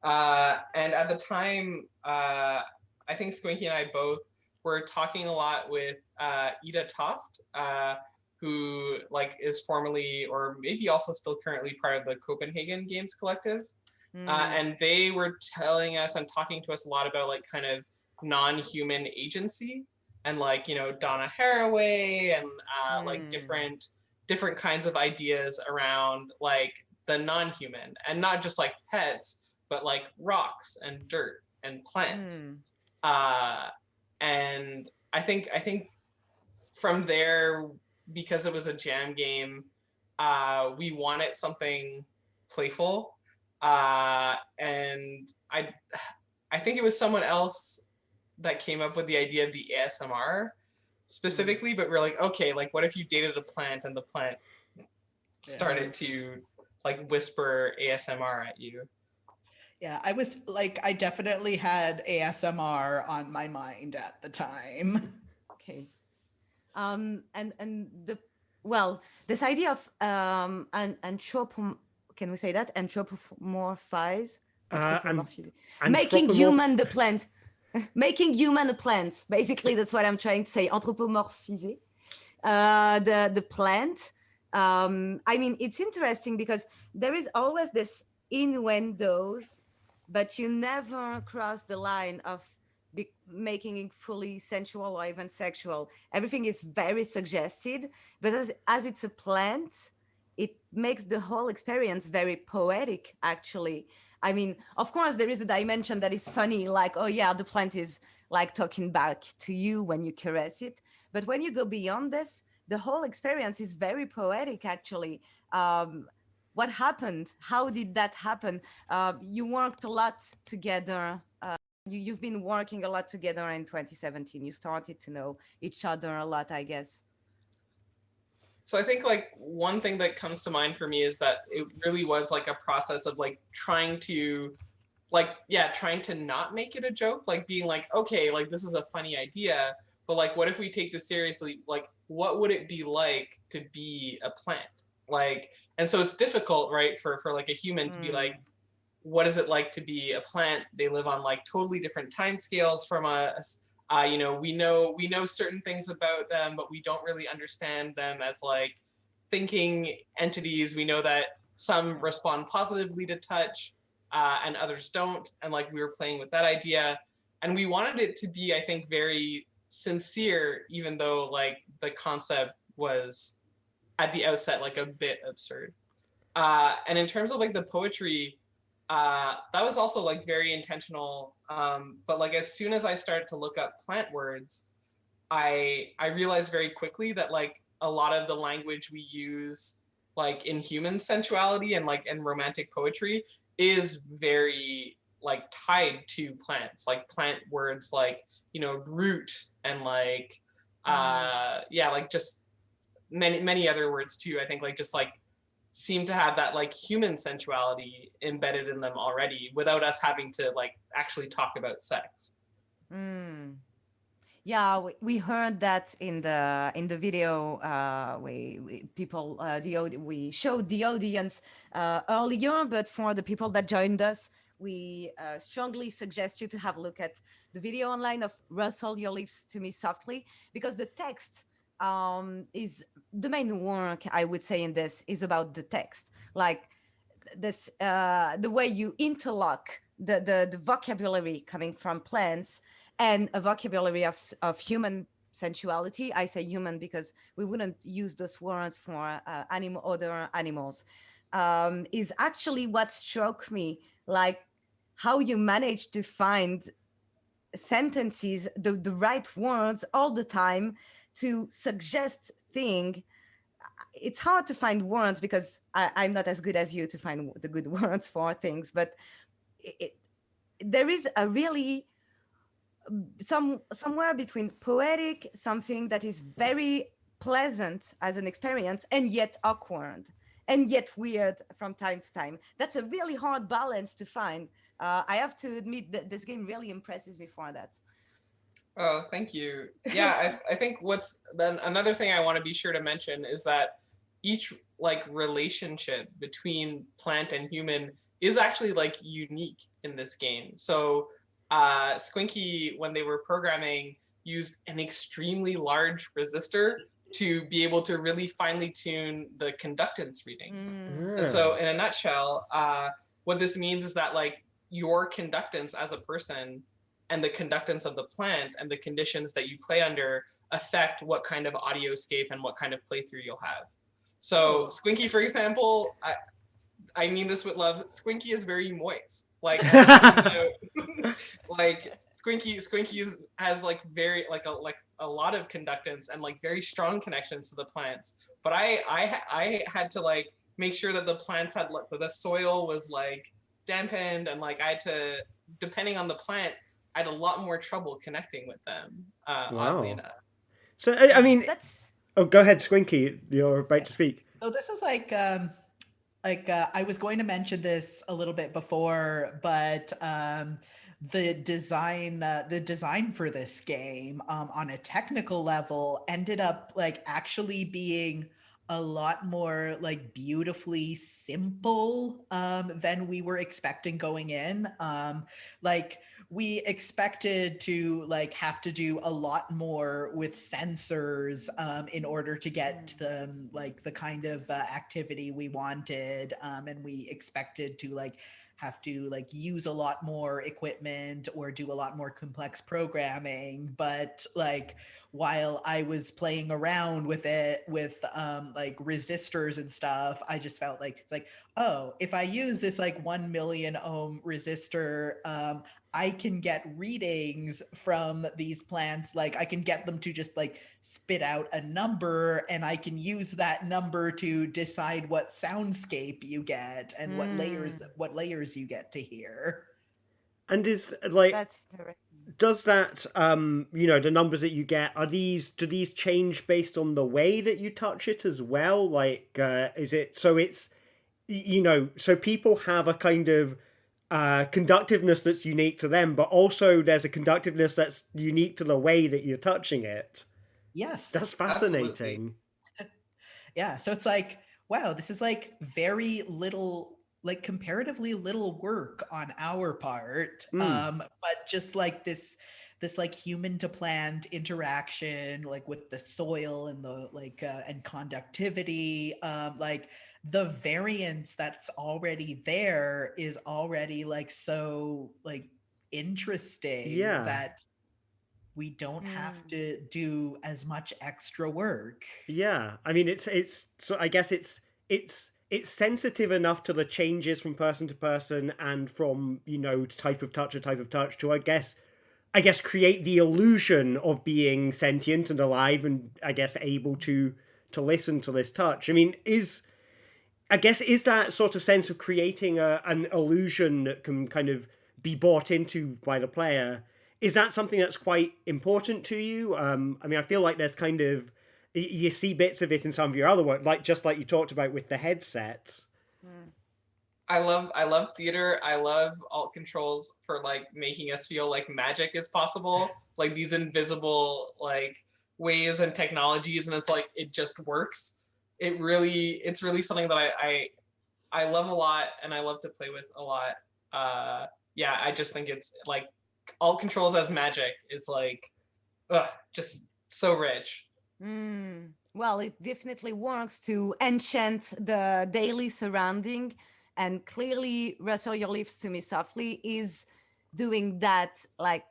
And at the time, I think Squinky and I both were talking a lot with Ida Toft, who like is formerly or maybe also still currently part of the Copenhagen Games Collective. And they were telling us and talking to us a lot about like kind of non-human agency and like, Donna Haraway and like different kinds of ideas around like the non-human, and not just like pets, but like rocks and dirt and plants. And I think from there, because it was a jam game, we wanted something playful. And I think it was someone else that came up with the idea of the ASMR specifically, but we're like, okay, like what if you dated a plant and the plant started to like whisper ASMR at you? Yeah, I definitely had ASMR on my mind at the time. Okay. And this idea of can we say that? Anthropomorphize? Making human the plant. Making human a plant. Basically, that's what I'm trying to say. Anthropomorphize. The plant. I mean, it's interesting because there is always this innuendos, but you never cross the line of making it fully sensual or even sexual. Everything is very suggested, but as it's a plant, it makes the whole experience very poetic, actually. I mean, of course, there is a dimension that is funny, like, oh yeah, the plant is like talking back to you when you caress it. But when you go beyond this, the whole experience is very poetic, actually. What happened? How did that happen? You worked a lot together. You've been working a lot together in 2017. You started to know each other a lot, I guess. So I think like one thing that comes to mind for me is that it really was like a process of like trying to not make it a joke, like being like, okay, like this is a funny idea, but like what if we take this seriously? Like what would it be like to be a plant? Like, and so it's difficult, right, for like a human to be like, what is it like to be a plant? They live on like totally different time scales from us. You know, we know certain things about them, but we don't really understand them as like thinking entities. We know that some respond positively to touch, and others don't. And like we were playing with that idea, and we wanted it to be, I think, very sincere, even though like the concept was at the outset like a bit absurd. And in terms of like the poetry, that was also like very intentional. But like as soon as I started to look up plant words, I realized very quickly that like a lot of the language we use like in human sensuality and like in romantic poetry is very like tied to plants, like plant words like, you know, root and like like just many other words too. I think like just like seem to have that like human sensuality embedded in them already without us having to like actually talk about sex. Yeah, we heard that in the video. We showed the audience earlier, but for the people that joined us, we strongly suggest you to have a look at the video online of Rustle Your Lips to Me Softly, because the text is the main work, I would say, in this is about the text, like this the way you interlock the vocabulary coming from plants and a vocabulary of human sensuality. I say human because we wouldn't use those words for other animals. Is actually what struck me, like how you manage to find sentences, the right words all the time to suggest thing. It's hard to find words because I'm not as good as you to find the good words for things, but there is a really somewhere between poetic, something that is very pleasant as an experience and yet awkward and yet weird from time to time. That's a really hard balance to find. I have to admit that this game really impresses me for that. Oh, thank you. Yeah, I think what's then another thing I want to be sure to mention is that each like relationship between plant and human is actually like unique in this game. So Squinky, when they were programming, used an extremely large resistor to be able to really finely tune the conductance readings. And so in a nutshell, what this means is that like your conductance as a person and the conductance of the plant and the conditions that you play under affect what kind of audioscape and what kind of playthrough you'll have. So Squinky, for example, I mean this with love, Squinky is very moist. Like, you know, like Squinky has like very like a lot of conductance and like very strong connections to the plants. But I had to like make sure that the plants had the soil was like dampened, and like I had to, depending on the plant, I had a lot more trouble connecting with them. Oddly enough. So I mean, oh, go ahead, Squinky. You're about to speak. So this is like I was going to mention this a little bit before, but the design for this game on a technical level ended up like actually being a lot more like beautifully simple than we were expecting going in. Like we expected to like have to do a lot more with sensors in order to get the kind of activity we wanted, and we expected to like have to like use a lot more equipment or do a lot more complex programming. But like while I was playing around with it with like resistors and stuff, I just felt like it's like, oh, if I use this like 1 million ohm resistor, I can get readings from these plants. Like I can get them to just like spit out a number, and I can use that number to decide what soundscape you get and what layers you get to hear. And is like, That's interesting. does that the numbers that you get, do these change based on the way that you touch it as well? Like is it so it's so people have a kind of conductiveness that's unique to them, but also there's a conductiveness that's unique to the way that you're touching it. Yes. That's fascinating. Yeah, so it's like, wow, this is like very little, like comparatively little work on our part, but just like this like human to plant interaction, like with the soil and the like and conductivity, like the variance that's already there is already like so like interesting that we don't have to do as much extra work. Yeah, I mean it's so I guess it's sensitive enough to the changes from person to person and from type of touch to I guess create the illusion of being sentient and alive and I guess able to listen to this touch. I mean, is that sort of sense of creating an illusion that can kind of be bought into by the player, is that something that's quite important to you? I mean, I feel like there's kind of, you see bits of it in some of your other work, like just like you talked about with the headsets. I love theater. I love alt controls for like making us feel like magic is possible, like these invisible like ways and technologies, and it's like it just works. It's really something that I love a lot and I love to play with a lot. Yeah, I just think it's like alt controls as magic is like just so rich. Well, it definitely works to enchant the daily surrounding, and clearly Rustle Your Lips to Me Softly is doing that. Like,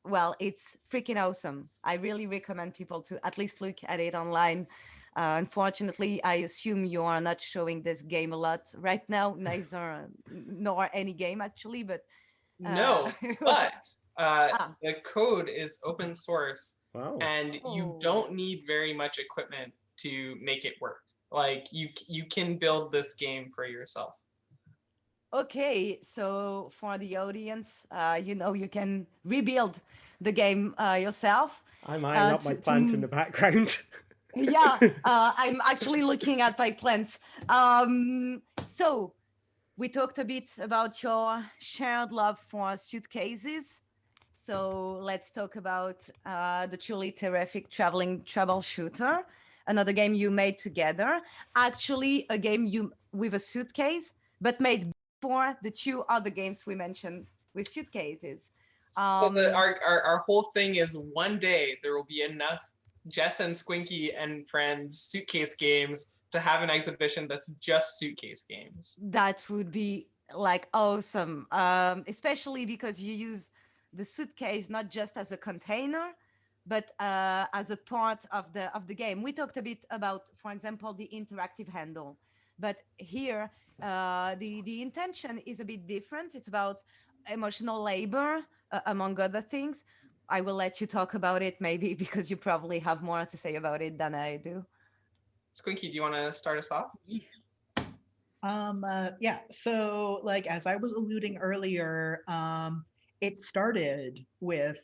well, it's freaking awesome. I really recommend people to at least look at it online. Unfortunately, I assume you are not showing this game a lot right now, neither nor any game actually, but no, but the code is open source. Wow. And you don't need very much equipment to make it work. Like you can build this game for yourself. Okay, so for the audience, you can rebuild the game yourself. I'm eyeing up my plant in the background. Yeah, I'm actually looking at my plants. So we talked a bit about your shared love for suitcases. So let's talk about the truly terrific Traveling Troubleshooter, another game you made together. Actually, a game with a suitcase, but made for the two other games we mentioned with suitcases. So our whole thing is one day there will be enough Jess and Squinky and friends suitcase games to have an exhibition that's just suitcase games. That would be like awesome, especially because you use the suitcase not just as a container, but as a part of the game. We talked a bit about, for example, the interactive handle, but here the intention is a bit different. It's about emotional labor, among other things. I will let you talk about it maybe because you probably have more to say about it than I do. Squinky, do you want to start us off? Yeah, so like as I was alluding earlier, it started with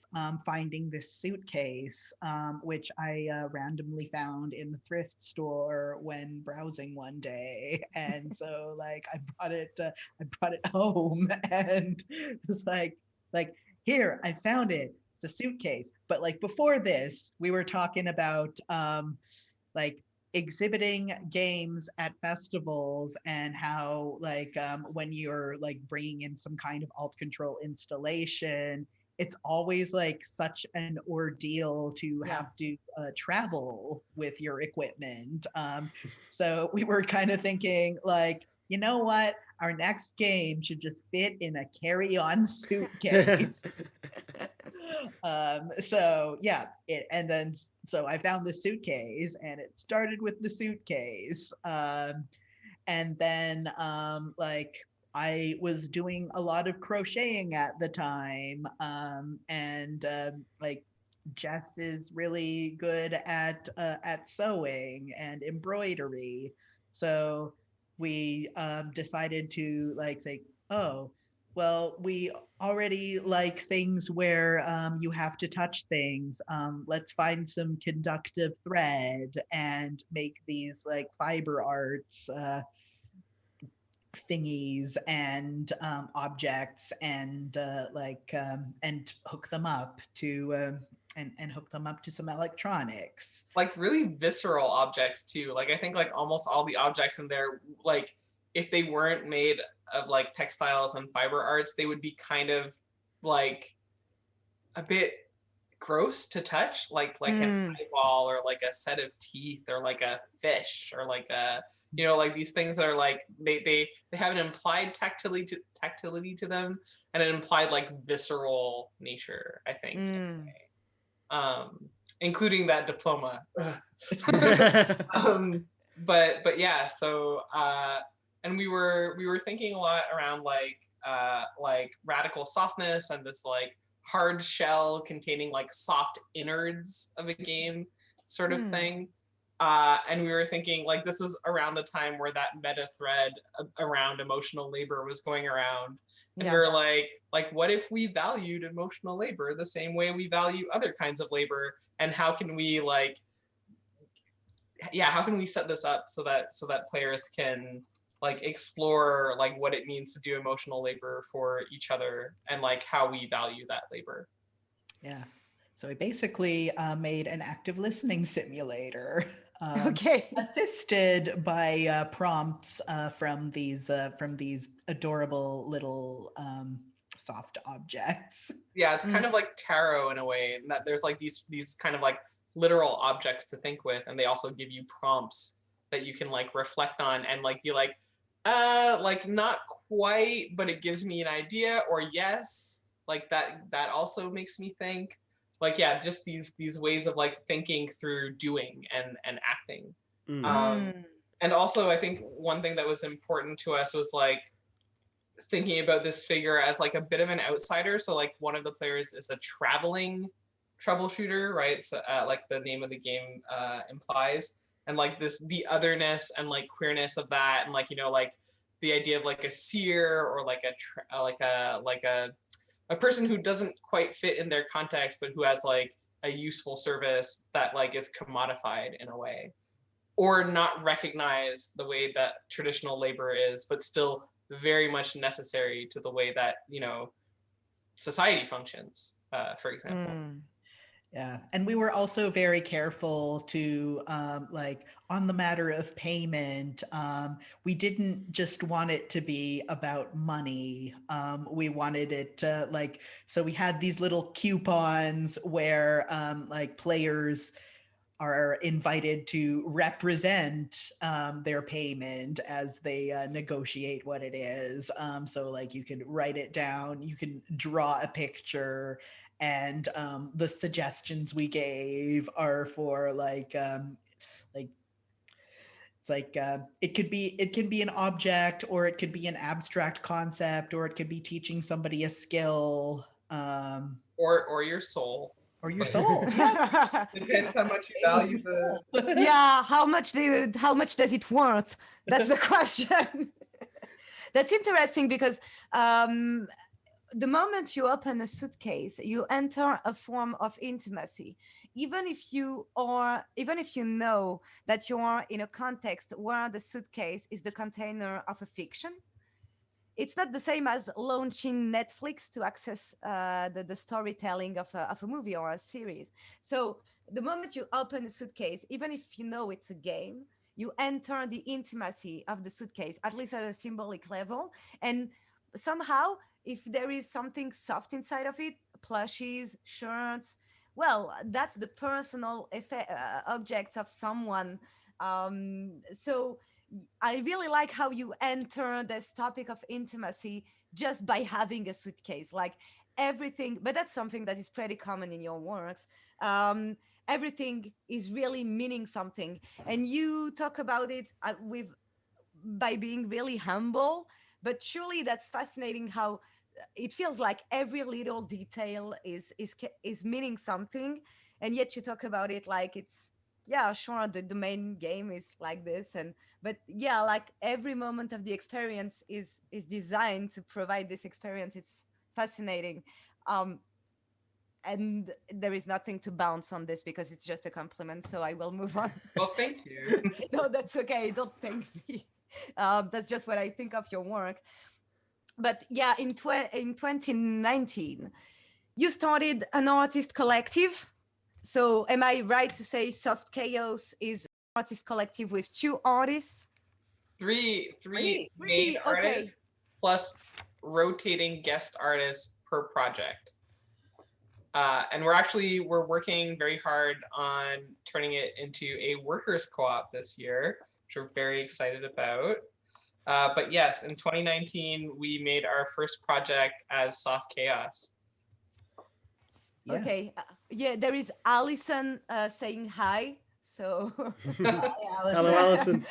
finding this suitcase, which I randomly found in the thrift store when browsing one day, and so like I brought it home, and was like here, I found it. It's a suitcase. But like before this, we were talking about like exhibiting games at festivals and how like when you're like bringing in some kind of alt control installation, it's always like such an ordeal to have to travel with your equipment. So we were kind of thinking like, you know what? Our next game should just fit in a carry-on suitcase. So yeah, so I found the suitcase, and it started with the suitcase. And then like I was doing a lot of crocheting at the time, and like Jess is really good at sewing and embroidery, so we decided to like say, oh, well, we already like things where you have to touch things. Let's find some conductive thread and make these like fiber arts thingies and objects, and and hook them up to and hook them up to some electronics. Like really visceral objects too. Like I think like almost all the objects in there, like if they weren't made of like textiles and fiber arts, they would be kind of like a bit gross to touch, like an eyeball or like a set of teeth or like a fish or like a, you know, like these things that are like they have an implied tactility to them and an implied like visceral nature, I think, in a way. Including that diploma. But yeah, so and we were thinking a lot around like radical softness and this like hard shell containing like soft innards of a game sort of thing. And we were thinking like this was around the time where that meta thread around emotional labor was going around. And we were like what if we valued emotional labor the same way we value other kinds of labor, and how can we like how can we set this up so that players can like explore like what it means to do emotional labor for each other and like how we value that labor. Yeah. So I basically made an active listening simulator. Assisted by prompts from these adorable little soft objects. Yeah, it's kind of like tarot in a way, in that there's like these kind of like literal objects to think with, and they also give you prompts that you can like reflect on and like be like not quite, but it gives me an idea, or yes, like that also makes me think. Like yeah, just these ways of like thinking through doing and acting. And also I think one thing that was important to us was like thinking about this figure as like a bit of an outsider. So like one of the players is a traveling troubleshooter, right? So like the name of the game implies, and like the otherness and like queerness of that, and like, you know, like the idea of like a seer or like a person who doesn't quite fit in their context, but who has like a useful service that like is commodified in a way, or not recognized the way that traditional labor is, but still very much necessary to the way that, you know, society functions, for example. Yeah, and we were also very careful to like on the matter of payment, we didn't just want it to be about money. We wanted it to like, so we had these little coupons where like players are invited to represent their payment as they negotiate what it is. So like you can write it down, you can draw a picture, and the suggestions we gave are for like it's like it can be an object, or it could be an abstract concept, or it could be teaching somebody a skill, or your soul. Or your soul. Depends how much you value the. Yeah, how much does it worth? That's the question. That's interesting because the moment you open a suitcase, you enter a form of intimacy. Even if you know that you are in a context where the suitcase is the container of a fiction, it's not the same as launching Netflix to access the storytelling of a movie or a series. So the moment you open a suitcase, even if you know it's a game, you enter the intimacy of the suitcase, at least at a symbolic level. And somehow, if there is something soft inside of it, plushies, shirts, well, that's the personal objects of someone. So I really like how you enter this topic of intimacy just by having a suitcase, like everything. But that's something that is pretty common in your works. Um, Everything is really meaning something, and you talk about it with by being really humble. But surely that's fascinating how it feels like every little detail is meaning something, and yet you talk about it like it's, yeah, sure, the main game is like this, and but yeah, like every moment of the experience is designed to provide this experience. It's fascinating. um and there is nothing to bounce on this because it's just a compliment, so I will move on. Well, thank you. No, that's okay, don't thank me. That's just what I think of your work. But yeah, in 2019 you started an artist collective. So am I right to say Soft Chaos is an artist collective with two artists? Three main Three, okay. artists plus rotating guest artists per project. And we're working very hard on turning it into a workers co-op this year, which we're very excited about. But yes, in 2019, we made our first project as Soft Chaos. Yes. Okay. Yeah, there is Allison saying hi. So Hi, Hello, Alison.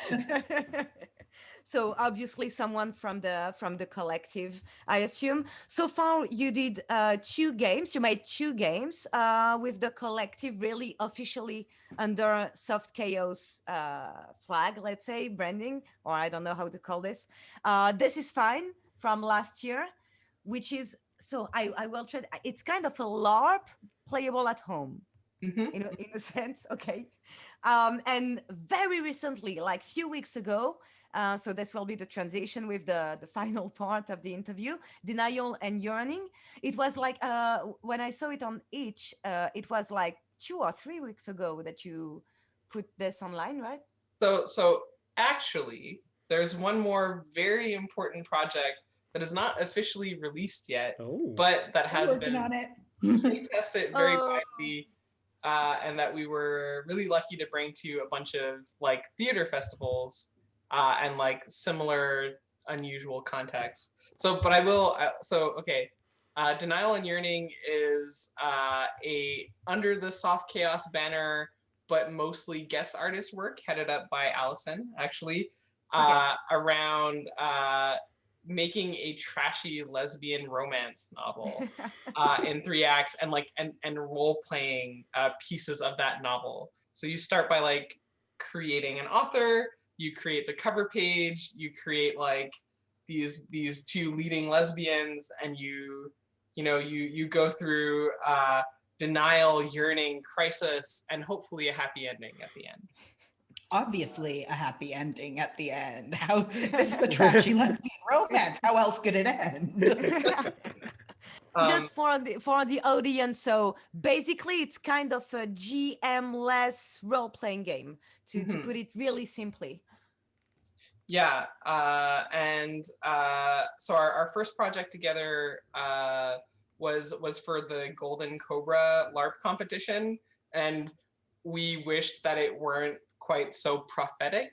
so obviously someone from the collective, I assume. So far you did two games. You made two games with the collective, really officially under Soft Chaos flag, let's say, branding, or I don't know how to call this. This is Fine from last year, which is, so I will try. It's kind of a LARP playable at home. Mhm. In a sense, okay. And very recently, like few weeks ago, so this will be the transition with the final part of the interview, Denial and Yearning. It was like, when I saw it on Itch, it was like 2 or 3 weeks ago that you put this online, right? So actually, there's one more very important project that is not officially released yet, Oh. but that has Working been on it. play tested very Oh. widely, and that we were really lucky to bring to a bunch of like theater festivals and like similar unusual contexts. So, but I will. Okay. Denial and Yearning is a under the Soft Chaos banner, but mostly guest artist work headed up by Allison, actually, around making a trashy lesbian romance novel in 3 acts and role playing pieces of that novel. So you start by like creating an author, you create the cover page, you create like these two leading lesbians, and you go through denial, yearning, crisis, and hopefully a happy ending at the end. Obviously a happy ending at the end. How this is the trashy lesbian romance. How else could it end? Just for the audience, so basically it's kind of a GM-less role-playing game, to put it really simply. Yeah, so our first project together was for the Golden Cobra LARP competition, and we wished that it weren't quite so prophetic.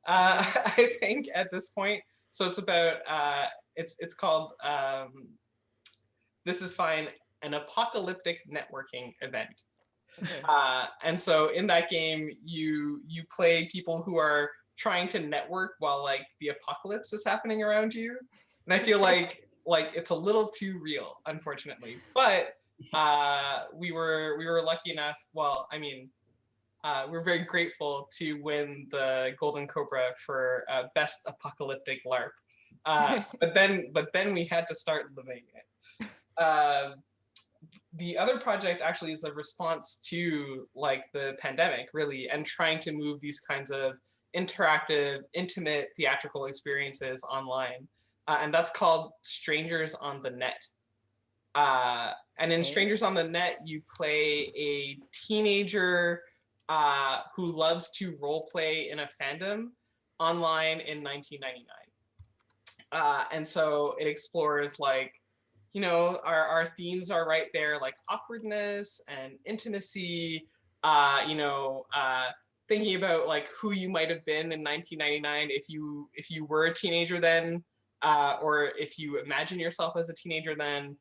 I think at this point. So it's about it's called This is Fine, an apocalyptic networking event. Okay. And so in that game, you play people who are trying to network while like the apocalypse is happening around you. And I feel like it's a little too real, unfortunately. But we were lucky enough. Well, I mean, we're very grateful to win the Golden Cobra for best apocalyptic LARP. But then we had to start living it. The other project actually is a response to like the pandemic, really, and trying to move these kinds of interactive, intimate theatrical experiences online. And that's called Strangers on the Net. And in Strangers on the Net, you play a teenager who loves to role play in a fandom online in 1999. And so it explores like, our themes are right there, like awkwardness and intimacy, thinking about like who you might have been in 1999 if you were a teenager then, or if you imagine yourself as a teenager then,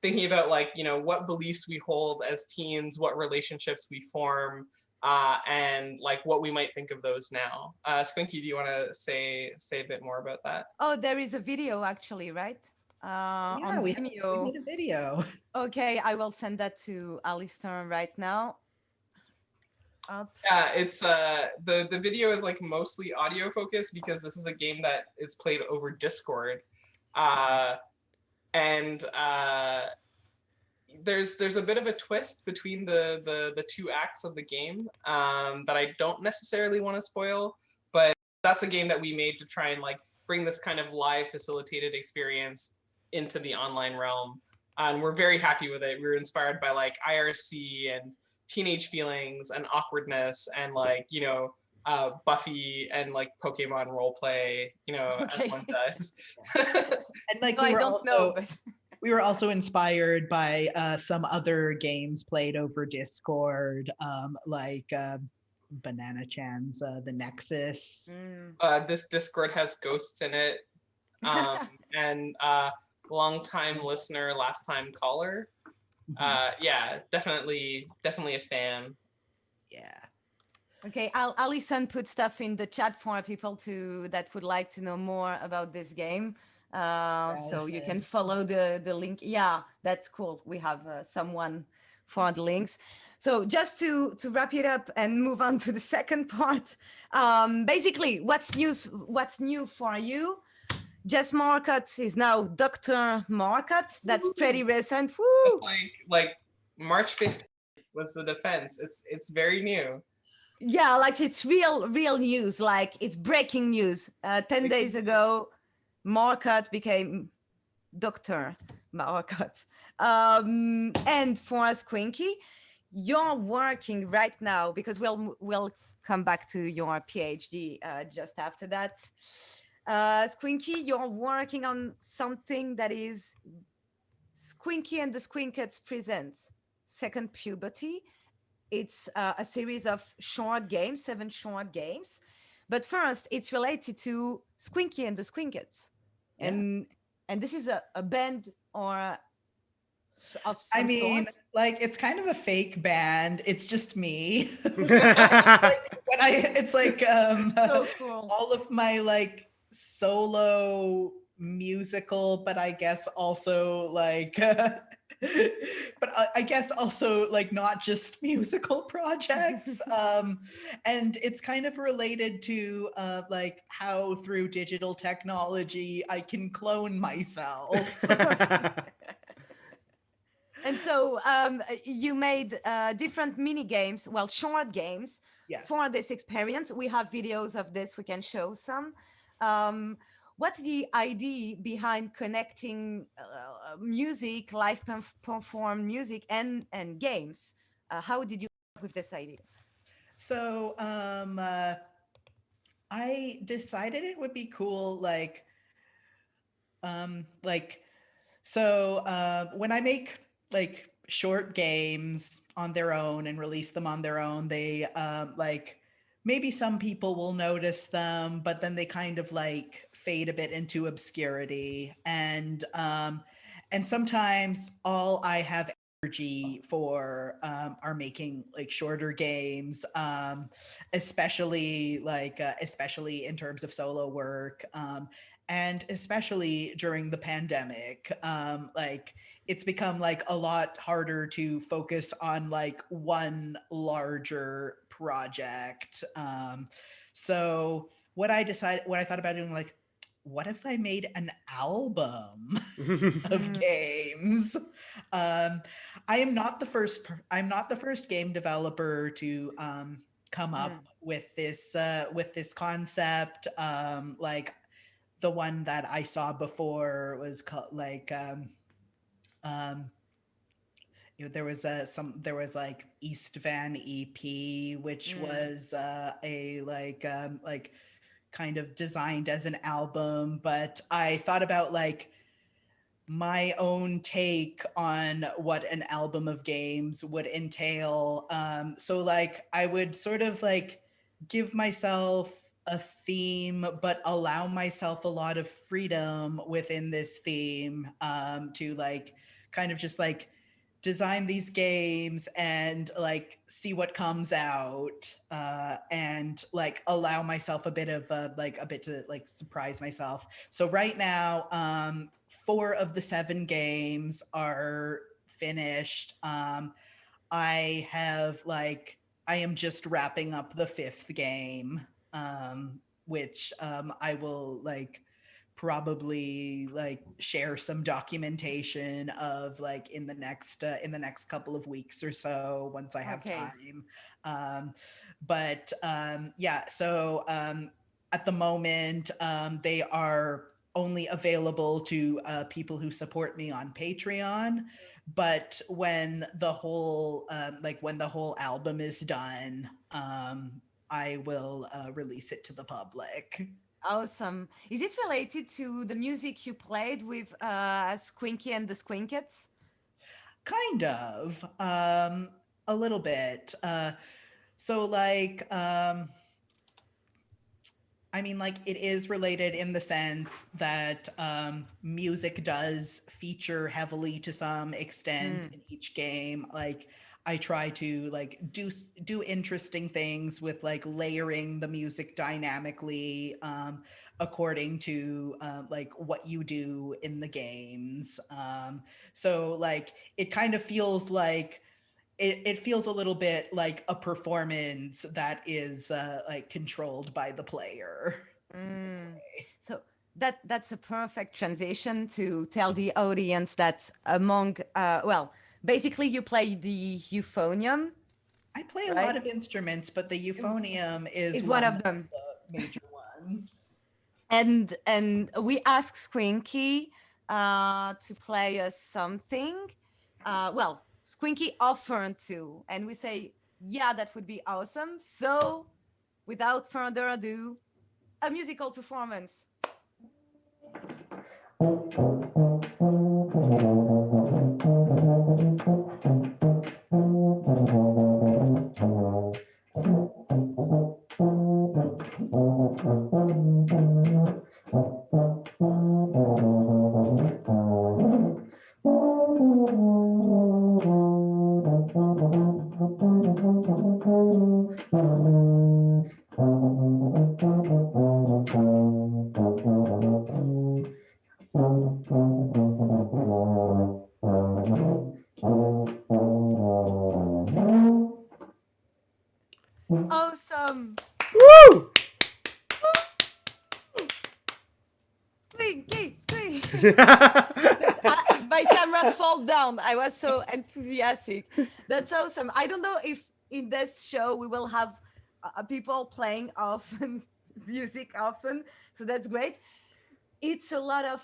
thinking about like, you know, what beliefs we hold as teens, what relationships we form, and like what we might think of those now. Squinky, do you want to say a bit more about that? Oh, there is a video actually, right? Yeah, On we Vimeo. made a video. Okay, I will send that to Alistair right now. Yeah, it's the video is like mostly audio focused because this is a game that is played over Discord, and there's a bit of a twist between the two acts of the game that I don't necessarily want to spoil, but that's a game that we made to try and like bring this kind of live facilitated experience into the online realm, and we're very happy with it. We were inspired by like IRC and teenage feelings and awkwardness and like, you know, Buffy and like Pokemon roleplay, you know, Okay. as one does. And like No, I don't know. But... we were also inspired by some other games played over Discord, like Banana Chan's The Nexus. This Discord has ghosts in it, and long-time listener, last-time caller. Yeah, definitely a fan. Yeah. Okay, Alison put stuff in the chat for people that would like to know more about this game. So you can follow the link. Yeah, that's cool. We have someone for the links. So just to wrap it up and move on to the second part, basically what's new for you? Jess Marcotte is now Dr. Marcotte. That's pretty recent. Woo! Like March 15th was the defense. It's very new. Yeah, like it's real news. Like it's breaking news. 10 days ago, Marcotte became Dr. Marcotte. And for Squinky, you're working right now because we'll come back to your PhD just after that. Squinky, you're working on something that is Squinky and the Squinkets presents Second Puberty. It's a series of short games, 7 short games. But first, it's related to Squinky and the Squinkets. Yeah. And this is a band or of some I mean, sort. like it's kind of a fake band. It's just me. It's like So cool. all of my like solo musical, but I guess also like but I guess also like not just musical projects. And it's kind of related to like how through digital technology I can clone myself. And so you made different mini games, well, short games for this experience. We have videos of this, we can show some. What's the idea behind connecting music, live perform music and games? How did you come up with this idea? So I decided it would be cool, when I make like short games on their own and release them on their own, they like maybe some people will notice them, but then they kind of like fade a bit into obscurity, and sometimes all I have energy for are making like shorter games, especially in terms of solo work, and especially during the pandemic. Like it's become like a lot harder to focus on like one larger project. So what I thought about doing, like, what if I made an album of games? I'm not the first game developer to come up with this concept. Like the one that I saw before was called like there was like East Van EP, which was a like kind of designed as an album, but I thought about like my own take on what an album of games would entail. So like I would sort of like give myself a theme, but allow myself a lot of freedom within this theme, to like kind of just like design these games and like see what comes out, and like allow myself a bit of like a bit to like surprise myself. So right now, 4 of the 7 games are finished. I have like I am just wrapping up the 5th game, which I will like probably like share some documentation of like in the next couple of weeks or so once I have Okay. time. But yeah, so at the moment, they are only available to people who support me on Patreon. But when the whole album is done, I will release it to the public. Awesome. Is it related to the music you played with Squinky and the Squinkets? Kind of, a little bit. So like, I mean, like, it is related in the sense that music does feature heavily to some extent in each game. Like, I try to like do interesting things with like layering the music dynamically, according to like what you do in the games. So like it kind of feels like it feels a little bit like a performance that is like controlled by the player. So that's a perfect transition to tell the audience that among basically you play the euphonium. I play a Right. lot of instruments, but the euphonium is one of them. the major ones. And we asked Squinky to play us something. Squinky offered to, and we say, yeah, that would be awesome. So without further ado, a musical performance. Awesome. Woo! Squinky, Squinky. My camera fall down. I was so enthusiastic. That's awesome. I don't know if in this show we will have people playing often, music often. So that's great. It's a lot of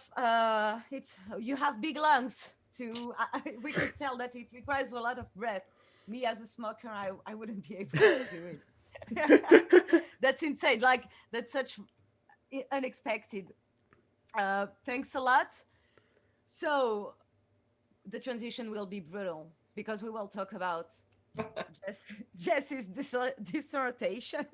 you have big lungs to we could tell that it requires a lot of breath. Me as a smoker, I wouldn't be able to do it. That's insane. Like that's such unexpected. Thanks a lot. So the transition will be brutal because we will talk about Jess's dissertation.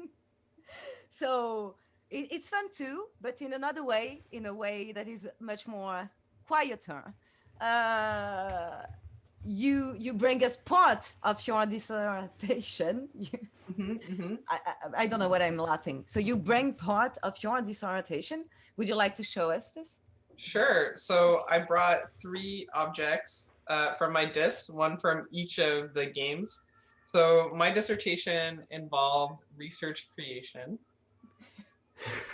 So it's fun too, but in another way, in a way that is much more quieter. You bring us part of your dissertation. I don't know what I'm laughing. So you bring part of your dissertation. Would you like to show us this? Sure. So I brought 3 objects from my diss, one from each of the games. So my dissertation involved research creation.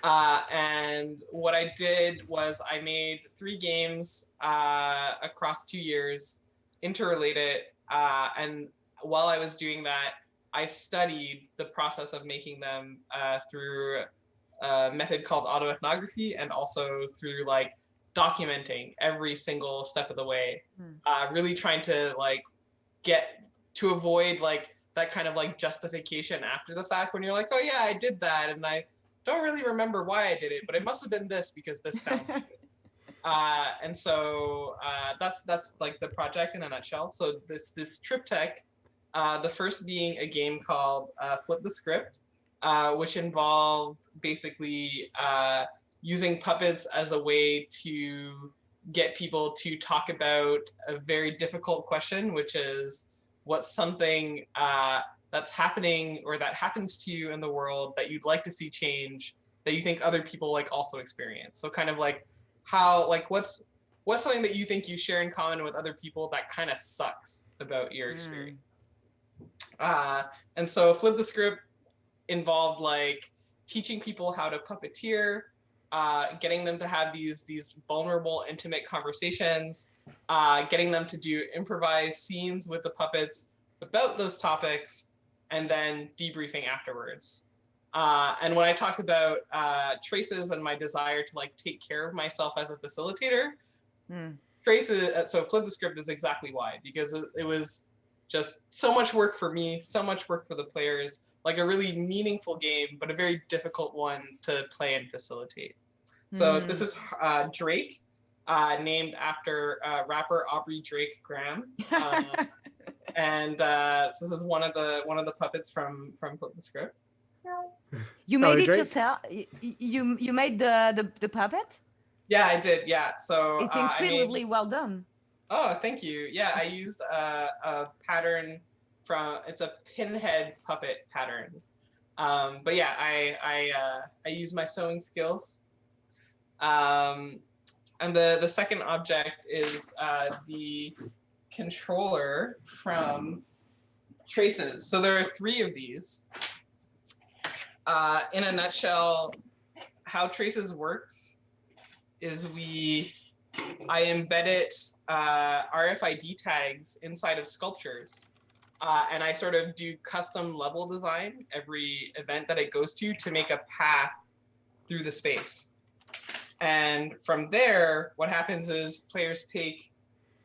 And what I did was I made 3 games across 2 years, interrelated. And while I was doing that, I studied the process of making them through a method called autoethnography, and also through like documenting every single step of the way, really trying to like get to avoid like that kind of like justification after the fact when you're like, oh yeah, I did that and I don't really remember why I did it, but it must have been this because this sounds good. And so that's like the project in a nutshell. So this triptych, the first being a game called Flip the Script, which involved basically using puppets as a way to get people to talk about a very difficult question, which is what's something that's happening or that happens to you in the world that you'd like to see change, that you think other people like also experience. So kind of like how, like what's something that you think you share in common with other people that kind of sucks about your experience. And so Flip the Script involved like teaching people how to puppeteer, getting them to have these vulnerable, intimate conversations, getting them to do improvised scenes with the puppets about those topics, and then debriefing afterwards. And when I talked about traces and my desire to like take care of myself as a facilitator, traces. So Flip the Script is exactly why, because it was just so much work for me, so much work for the players, like a really meaningful game, but a very difficult one to play and facilitate. So this is Drake, named after rapper Aubrey Drake Graham. And so this is one of the puppets from Flip the Script. You made it yourself? You made the puppet? Yeah, I did. Yeah. So it's incredibly well done. Oh, thank you. Yeah, I used a pattern it's a pinhead puppet pattern. But yeah, I use my sewing skills. And the second object is the controller from Traces. So there are 3 of these. In a nutshell, how Traces works is I embedded RFID tags inside of sculptures, and I sort of do custom level design every event that it goes to make a path through the space. And from there, what happens is players take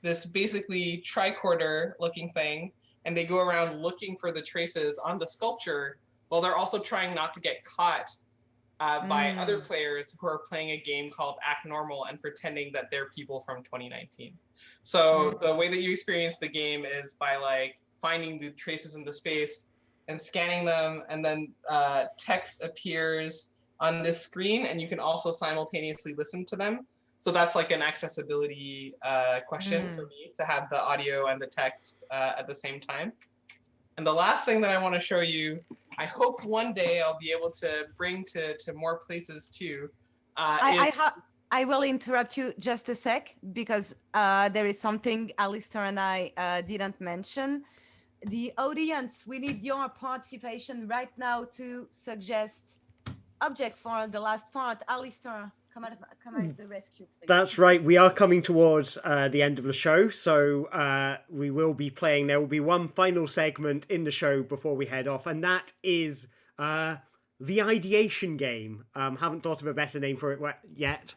this basically tricorder looking thing, and they go around looking for the traces on the sculpture, while they're also trying not to get caught by other players who are playing a game called Act Normal and pretending that they're people from 2019. So the way that you experience the game is by like finding the traces in the space and scanning them, and then text appears on this screen, and you can also simultaneously listen to them. So that's like an accessibility question for me, to have the audio and the text at the same time. And the last thing that I want to show you, I hope one day I'll be able to bring to more places too. I will interrupt you just a sec, because there is something Alistair and I didn't mention. The audience, we need your participation right now to suggest objects for the last part. Alistair, come at the rescue, please. That's right. We are coming towards the end of the show, so we will be playing. There will be one final segment in the show before we head off, and that is the ideation game. Haven't thought of a better name for it yet.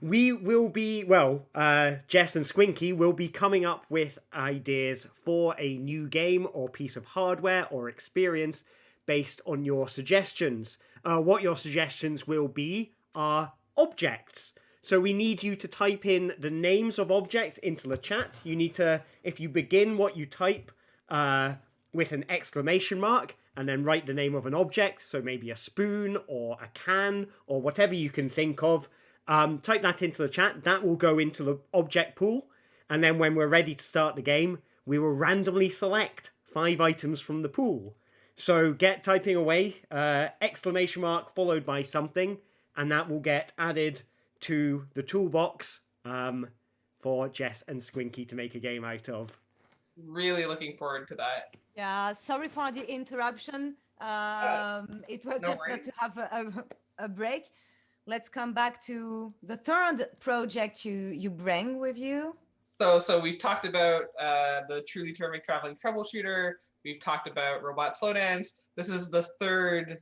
We will be, Jess and Squinky will be coming up with ideas for a new game or piece of hardware or experience based on your suggestions. What your suggestions will be are objects. So we need you to type in the names of objects into the chat. You need to, if you begin what you type with an exclamation mark, and then write the name of an object, so maybe a spoon or a can or whatever you can think of, type that into the chat. That will go into the object pool, and then when we're ready to start the game, we will randomly select 5 items from the pool. So get typing away, exclamation mark followed by something, and that will get added to the toolbox for Jess and Squinky to make a game out of. Really looking forward to that. Yeah, sorry for the interruption. It was No just worries. to have a break. Let's come back to the third project you bring with you. So we've talked about the truly terrific traveling troubleshooter. We've talked about robot slowdance. This is the third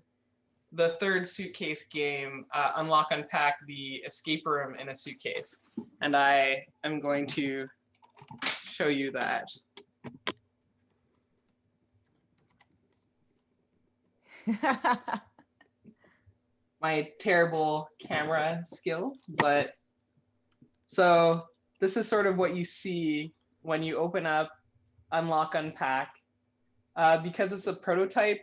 suitcase game, Unlock Unpack, the escape room in a suitcase. And I am going to show you that. My terrible camera skills, but so this is sort of what you see when you open up Unlock Unpack. Because it's a prototype,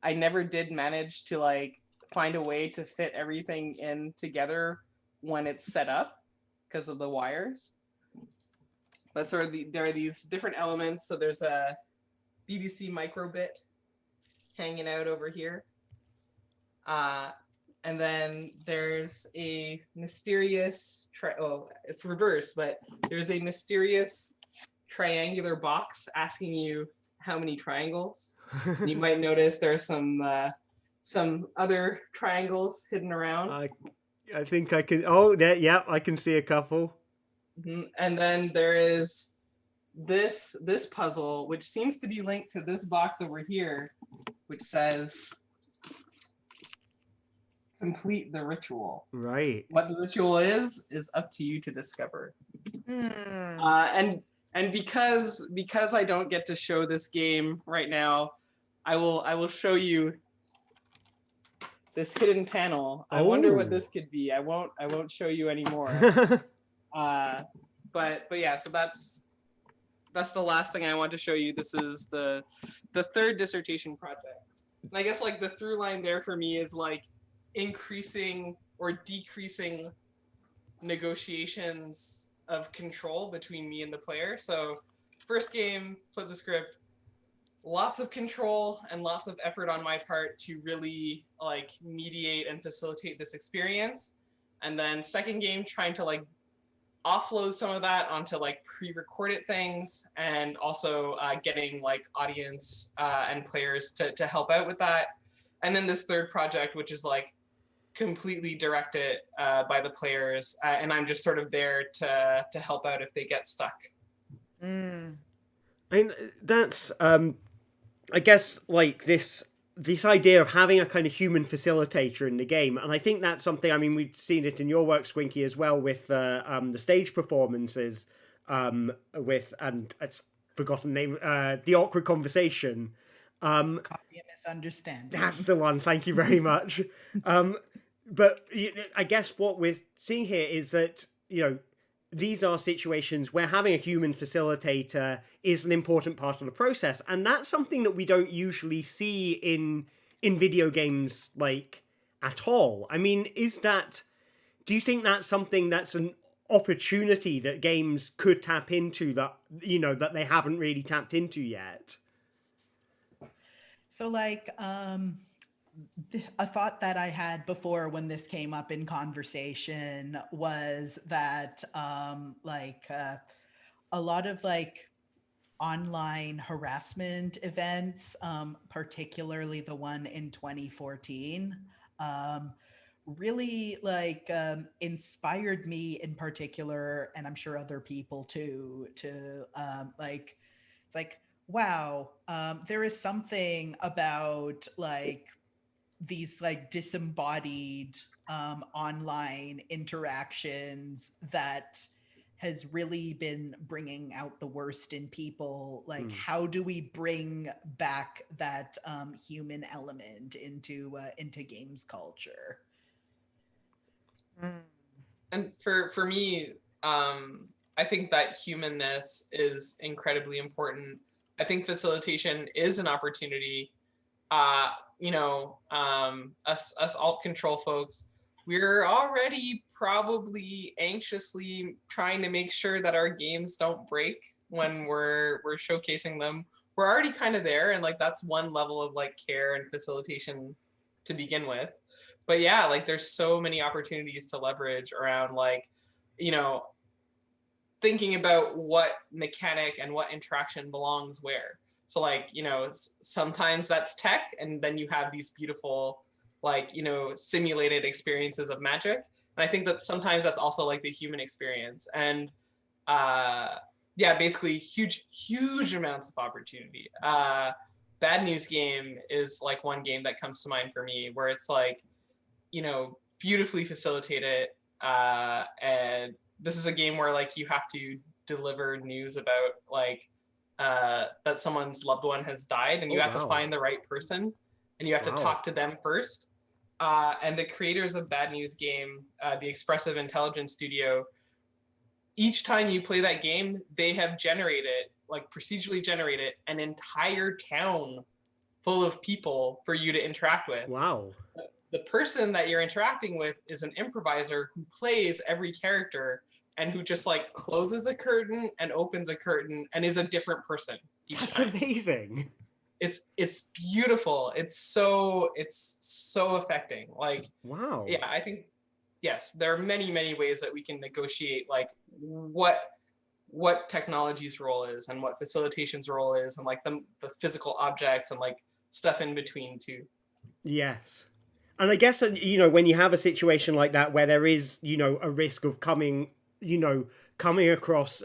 I never did manage to like find a way to fit everything in together when it's set up because of the wires. But sort of there are these different elements. So there's a BBC microbit hanging out over here. And then there's a mysterious, it's reversed, but there's a mysterious triangular box asking you how many triangles. You might notice there are some other triangles hidden around. I think I can, oh, yeah, I can see a couple. Mm-hmm. And then there is this puzzle, which seems to be linked to this box over here, which says complete the ritual. Right. What the ritual is up to you to discover. And because I don't get to show this game right now, I will show you this hidden panel. I wonder what this could be. I won't show you anymore. But yeah, so that's the last thing I want to show you. This is the third dissertation project. And I guess like the through line there for me is like increasing or decreasing negotiations of control between me and the player. So first game, flip the script, lots of control and lots of effort on my part to really like mediate and facilitate this experience. And then second game, trying to like offload some of that onto like pre-recorded things, and also getting like audience and players to help out with that. And then this third project, which is like completely directed by the players, and I'm just sort of there to help out if they get stuck. I mean, that's I guess like this idea of having a kind of human facilitator in the game, and I think that's something. I mean, we've seen it in your work, Squinky, as well, with the stage performances, with, and it's forgotten the name, the awkward conversation. Copy a misunderstanding. That's the one. Thank you very much. But I guess what we're seeing here is that, you know, these are situations where having a human facilitator is an important part of the process, and that's something that we don't usually see in video games, like, at all. I mean, do you think that's something that's an opportunity that games could tap into that, you know, that they haven't really tapped into yet? So like, a thought that I had before when this came up in conversation was that a lot of like online harassment events, particularly the one in 2014, really like inspired me in particular, and I'm sure other people too, to like, it's like, wow, there is something about like these like disembodied online interactions that has really been bringing out the worst in people. Like, how do we bring back that human element into games culture? And for me, I think that humanness is incredibly important. I think facilitation is an opportunity. You know, us alt-ctrl folks, we're already probably anxiously trying to make sure that our games don't break when we're showcasing them. We're already kind of there, and like that's one level of like care and facilitation to begin with. But yeah, like there's so many opportunities to leverage around like, you know, thinking about what mechanic and what interaction belongs where. So like, you know, sometimes that's tech, and then you have these beautiful, like, you know, simulated experiences of magic. And I think that sometimes that's also like the human experience. And yeah, basically huge amounts of opportunity. Bad News Game is like one game that comes to mind for me, where it's like, you know, beautifully facilitated. And this is a game where like you have to deliver news about like, that someone's loved one has died, and you have to find the right person, and you have to talk to them first. And the creators of Bad News Game, the Expressive Intelligence Studio, each time you play that game, they have generated, like procedurally generated, an entire town full of people for you to interact with. Wow. The person that you're interacting with is an improviser who plays every character and who just like closes a curtain and opens a curtain and is a different person each That's time. amazing. It's beautiful. It's so affecting. Like, Wow. yeah, I think yes, there are many ways that we can negotiate like what technology's role is and what facilitation's role is and like the physical objects and like stuff in between too. Yes. And I guess, when you have a situation like that where there is, a risk of coming across,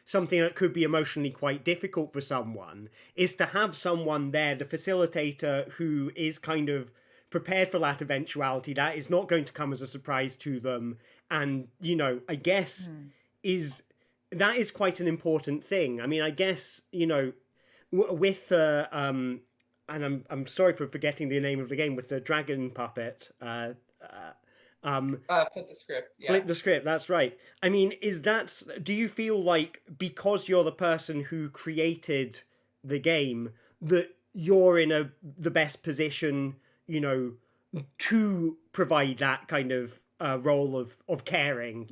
something that could be emotionally quite difficult for someone, is to have someone there, the facilitator, who is kind of prepared for that eventuality, that is not going to come as a surprise to them. And, I guess that is quite an important thing. I mean, I guess, with and I'm sorry for forgetting the name of the game, with the dragon puppet. Flip the script. Yeah. Flip the script. That's right. I mean, do you feel like because you're the person who created the game that you're in the best position, to provide that kind of role of caring,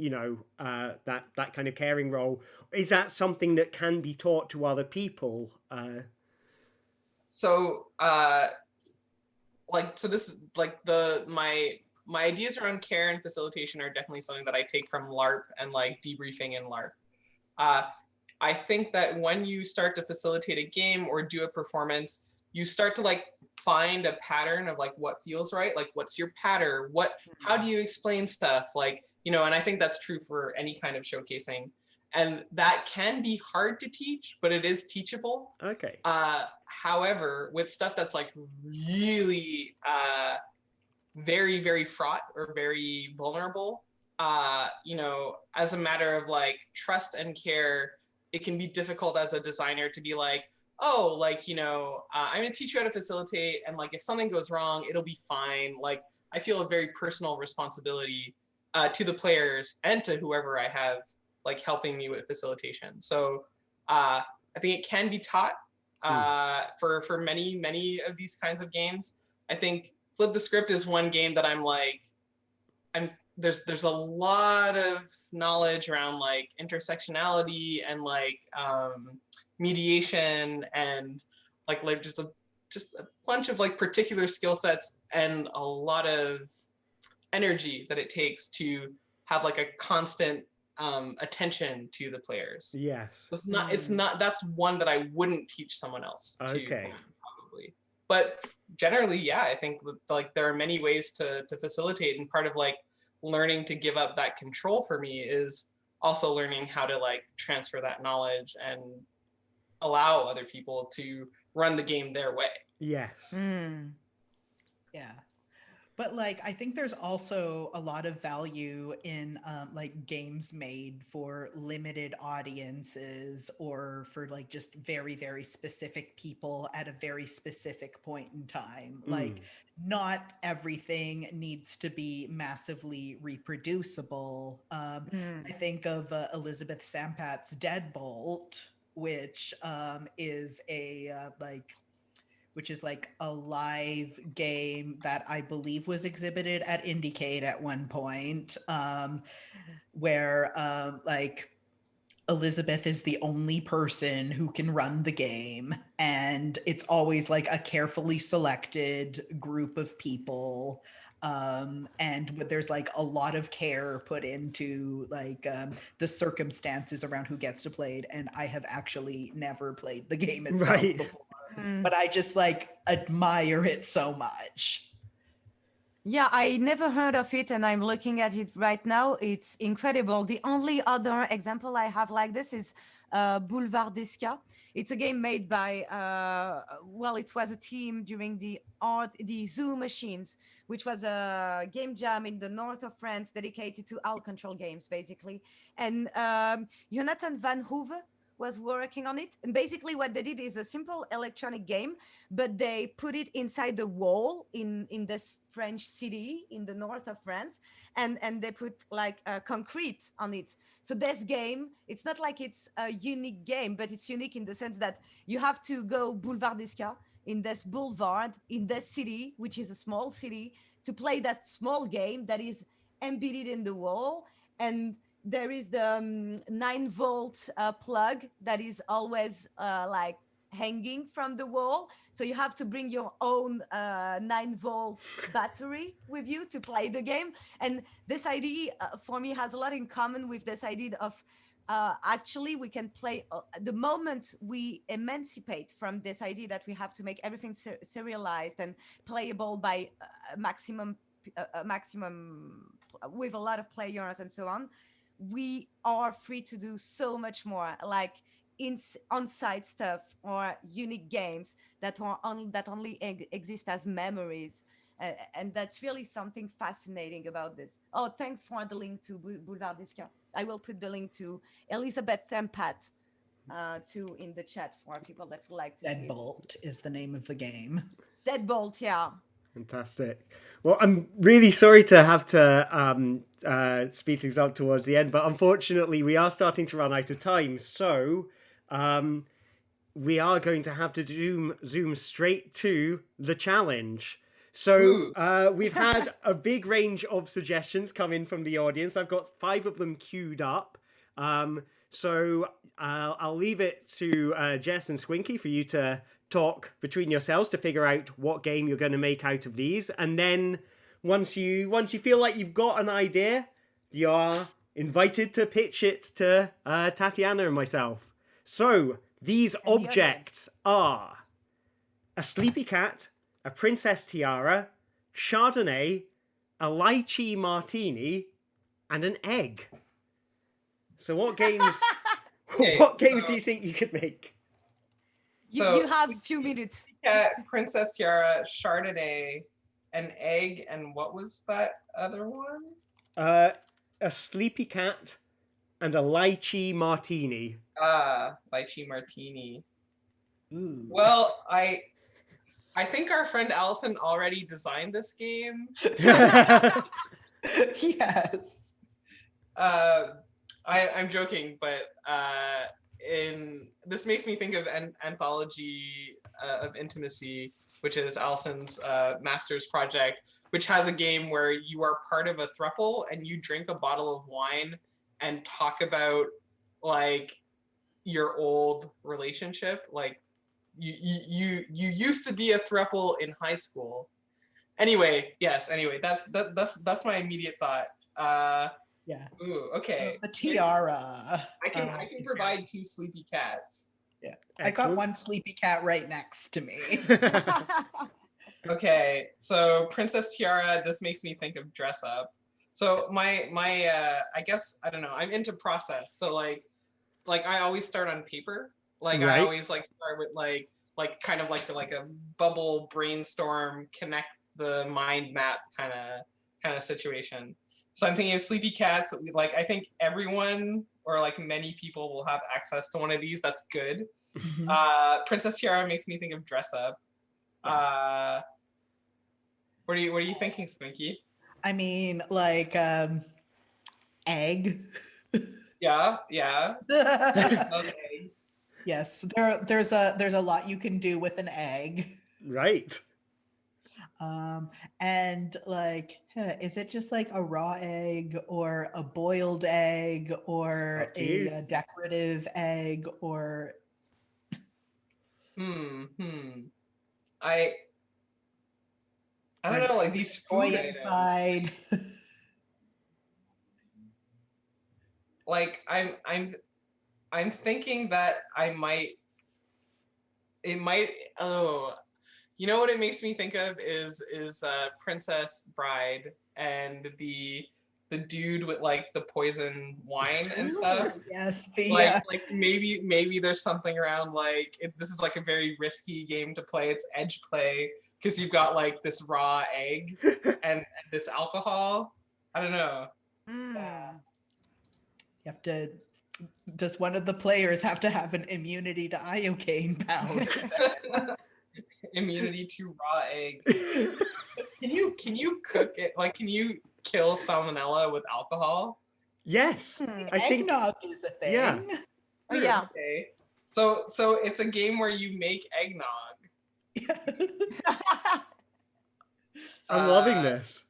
that kind of caring role? Is that something that can be taught to other people? So this is like my ideas around care and facilitation are definitely something that I take from LARP and like debriefing in LARP. I think that when you start to facilitate a game or do a performance, you start to like find a pattern of like what feels right, like what's your pattern, how do you explain stuff, like, and I think that's true for any kind of showcasing. And that can be hard to teach, but it is teachable. Okay. However, with stuff that's like really very, very fraught or very vulnerable, as a matter of like trust and care, it can be difficult as a designer to be like, oh, like, I'm going to teach you how to facilitate. And like, if something goes wrong, it'll be fine. Like, I feel a very personal responsibility to the players and to whoever I have like helping me with facilitation. So I think it can be taught for many of these kinds of games. I think Flip the Script is one game that there's a lot of knowledge around like intersectionality and like mediation and like just a bunch of like particular skill sets and a lot of energy that it takes to have like a constant attention to the players. Yes. It's not that's one that I wouldn't teach someone else to probably. But generally, yeah, I think like there are many ways to facilitate, and part of like learning to give up that control for me is also learning how to like transfer that knowledge and allow other people to run the game their way. Yes. Yeah. But like, I think there's also a lot of value in like games made for limited audiences or for like just very, very specific people at a very specific point in time. Like, not everything needs to be massively reproducible. I think of Elizabeth Sampat's Deadbolt, which is a live game that I believe was exhibited at Indiecade at one point, where like Elizabeth is the only person who can run the game, and it's always like a carefully selected group of people. And there's like a lot of care put into like the circumstances around who gets to play it. And I have actually never played the game itself before. But I just like admire it so much. Yeah, I never heard of it, and I'm looking at it right now. It's incredible. The only other example I have like this is Boulevard d'Esca. It's a game made by, it was a team during the Zoo Machines, which was a game jam in the north of France dedicated to altctrl games, basically. And Jonathan Van Hoeve was working on it. And basically what they did is a simple electronic game, but they put it inside the wall in this French city in the north of France, and they put like concrete on it. So this game, it's not like it's a unique game, but it's unique in the sense that you have to go Boulevard d'Esca in this boulevard, in this city, which is a small city, to play that small game that is embedded in the wall. And there is the 9-volt plug that is always like hanging from the wall. So you have to bring your own 9-volt battery with you to play the game. And this idea for me has a lot in common with this idea of actually we can play the moment we emancipate from this idea that we have to make everything serialized and playable by maximum with a lot of players and so on. We are free to do so much more, like on-site stuff or unique games that only exist as memories. And that's really something fascinating about this. Oh, thanks for the link to Boulevard Discount. I will put the link to Elizabeth Tempat too in the chat for people that would like to see it. Deadbolt is the name of the game. Deadbolt, yeah. Fantastic. Well, I'm really sorry to have to speed things up towards the end, but unfortunately we are starting to run out of time. So we are going to have to zoom straight to the challenge. So we've had a big range of suggestions come in from the audience. I've got 5 of them queued up. So I'll leave it to Jess and Squinky for you to talk between yourselves to figure out what game you're going to make out of these. And then once you feel like you've got an idea, you're invited to pitch it to Tatiana and myself. So these objects are a sleepy cat, a princess tiara, Chardonnay, a lychee martini, and an egg. So what games do you think you could make? You have a few minutes. Cat, princess tiara, Chardonnay, an egg, and what was that other one? A sleepy cat and a lychee martini. Lychee martini. Ooh. Well, I think our friend Allison already designed this game. Yes. I'm joking, but this makes me think of Anthology of Intimacy, which is Allison's master's project, which has a game where you are part of a throuple and you drink a bottle of wine and talk about like your old relationship, like you used to be a throuple in high school. Anyway, that's my immediate thought. Yeah. Ooh, okay. The tiara. I can provide 2 sleepy cats. Yeah. I got one sleepy cat right next to me. Okay, so Princess Tiara, this makes me think of dress up. So my I guess, I don't know, I'm into process. So like I always start on paper. Like I always like start with like kind of like a bubble brainstorm, connect the mind map kind of situation. So I'm thinking of sleepy cats. I think everyone or like many people will have access to one of these. That's good. Mhm. Princess Tiara makes me think of dress up. What are you thinking, Squinky? I mean, like egg. Yeah. Love eggs. Yes, there's a lot you can do with an egg. Right. And like, is it just like a raw egg or a boiled egg or a decorative egg or? I don't know, like these food inside. Like I'm thinking that it might. Oh, you know what it makes me think of is Princess Bride and the dude with like the poison wine and stuff. Yes, like maybe there's something around like this is like a very risky game to play. It's edge play because you've got like this raw egg and this alcohol. I don't know. Yeah. You have to. Does one of the players have to have an immunity to iocane powder? Immunity to raw egg. Can you cook it? Like, can you kill salmonella with alcohol? Yes. I think eggnog is a thing. Yeah. Oh, yeah. Okay. So it's a game where you make eggnog. I'm loving this.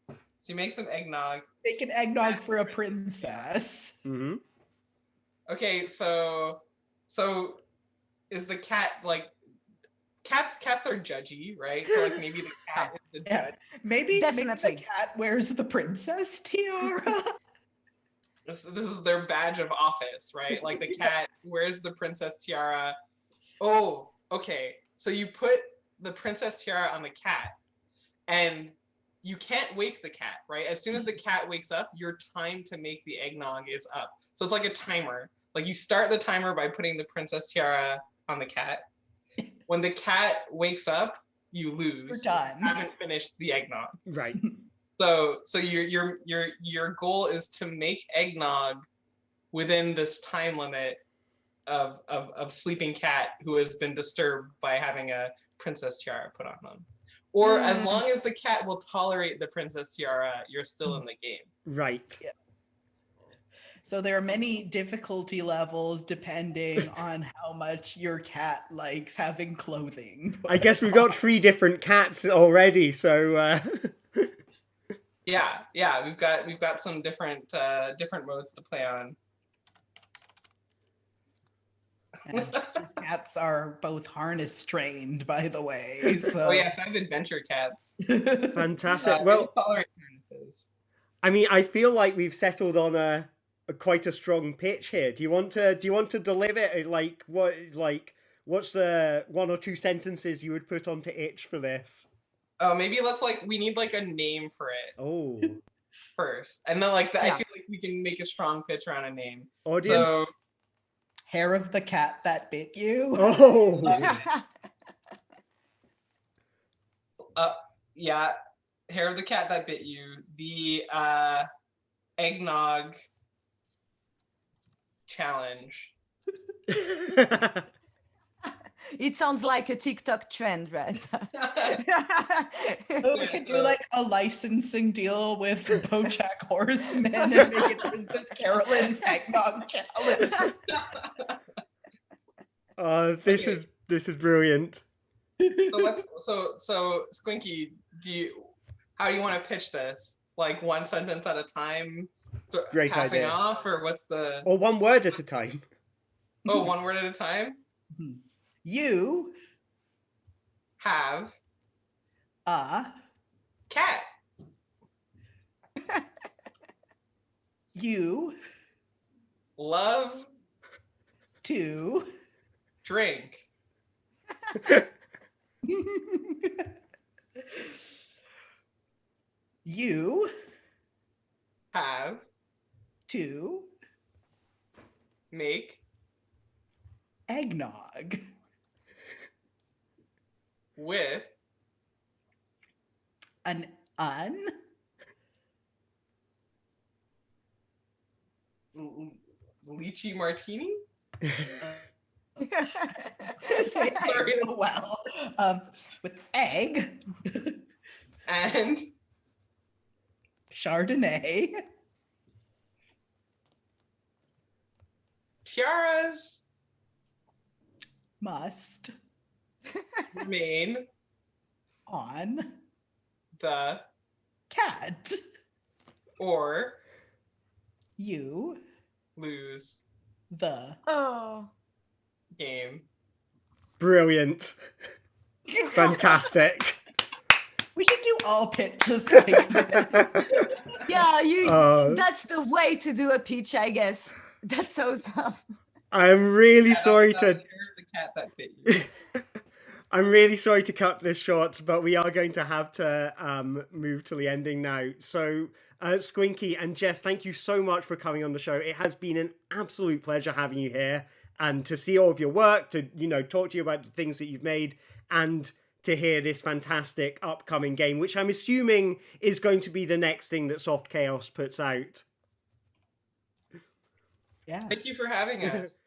So you make some eggnog. Make an eggnog for a princess. Mm-hmm. Okay, so is the cat like cats are judgy, right? So like maybe the cat is the Yeah. judge. Maybe the Definitely. cat wears the princess tiara. This is their badge of office, right? Like the cat wears the princess tiara. Oh, okay. So you put the princess tiara on the cat, and you can't wake the cat, right? As soon as the cat wakes up, your time to make the eggnog is up. So it's like a timer. Like you start the timer by putting the princess tiara on the cat. When the cat wakes up, you lose. We're done. You haven't finished the eggnog. Right. So your goal is to make eggnog within this time limit of sleeping cat who has been disturbed by having a princess tiara put on them. Or as long as the cat will tolerate the princess tiara, you're still in the game. Right. Yeah. So there are many difficulty levels depending on how much your cat likes having clothing. I guess we've got 3 different cats already, so Yeah, we've got some different modes to play on. And Jess's cats are both harness trained, by the way. So Oh yes, I have adventure cats. fantastic. They Well, tolerate harnesses. I mean, I feel like we've settled on a quite a strong pitch here. Do you want to deliver it? What's the 1 or 2 sentences you would put onto itch for this? Oh, maybe we need like a name for it Oh, first, and then I Yeah. feel like we can make a strong pitch around a name. audience. So hair of the cat that bit you. Oh, yeah, hair of the cat that bit you. The eggnog challenge. It sounds like a TikTok trend, right? Oh, we Yeah, could do so- like a licensing deal with BoJack Horseman and make it Princess Carolyn's eggnog challenge. this Okay. is brilliant. So Squinky, how do you want to pitch this? Like 1 sentence at a time, Great passing idea. off, or what's the Or 1 word at a time. 1 word at a time? You Have a cat. you Love to drink. you Have to make eggnog with an lychee martini. say egg Sorry, so well. With egg, And Chardonnay, tiaras must remain on the cat. or You lose the Oh. game. Brilliant. Fantastic. we should do all pitches like this. Yeah, you. Uh, That's the way to do a pitch, I guess. That's awesome. I'm really Yeah, sorry that's to the hair of the cat that bit you. I'm really sorry to cut this short, but we are going to have to move to the ending now. So, Squinky and Jess, thank you so much for coming on the show. It has been an absolute pleasure having you here and to see all of your work, to talk to you about the things that you've made, and to hear this fantastic upcoming game, which I'm assuming is going to be the next thing that Soft Chaos puts out. Yeah. Thank you for having us.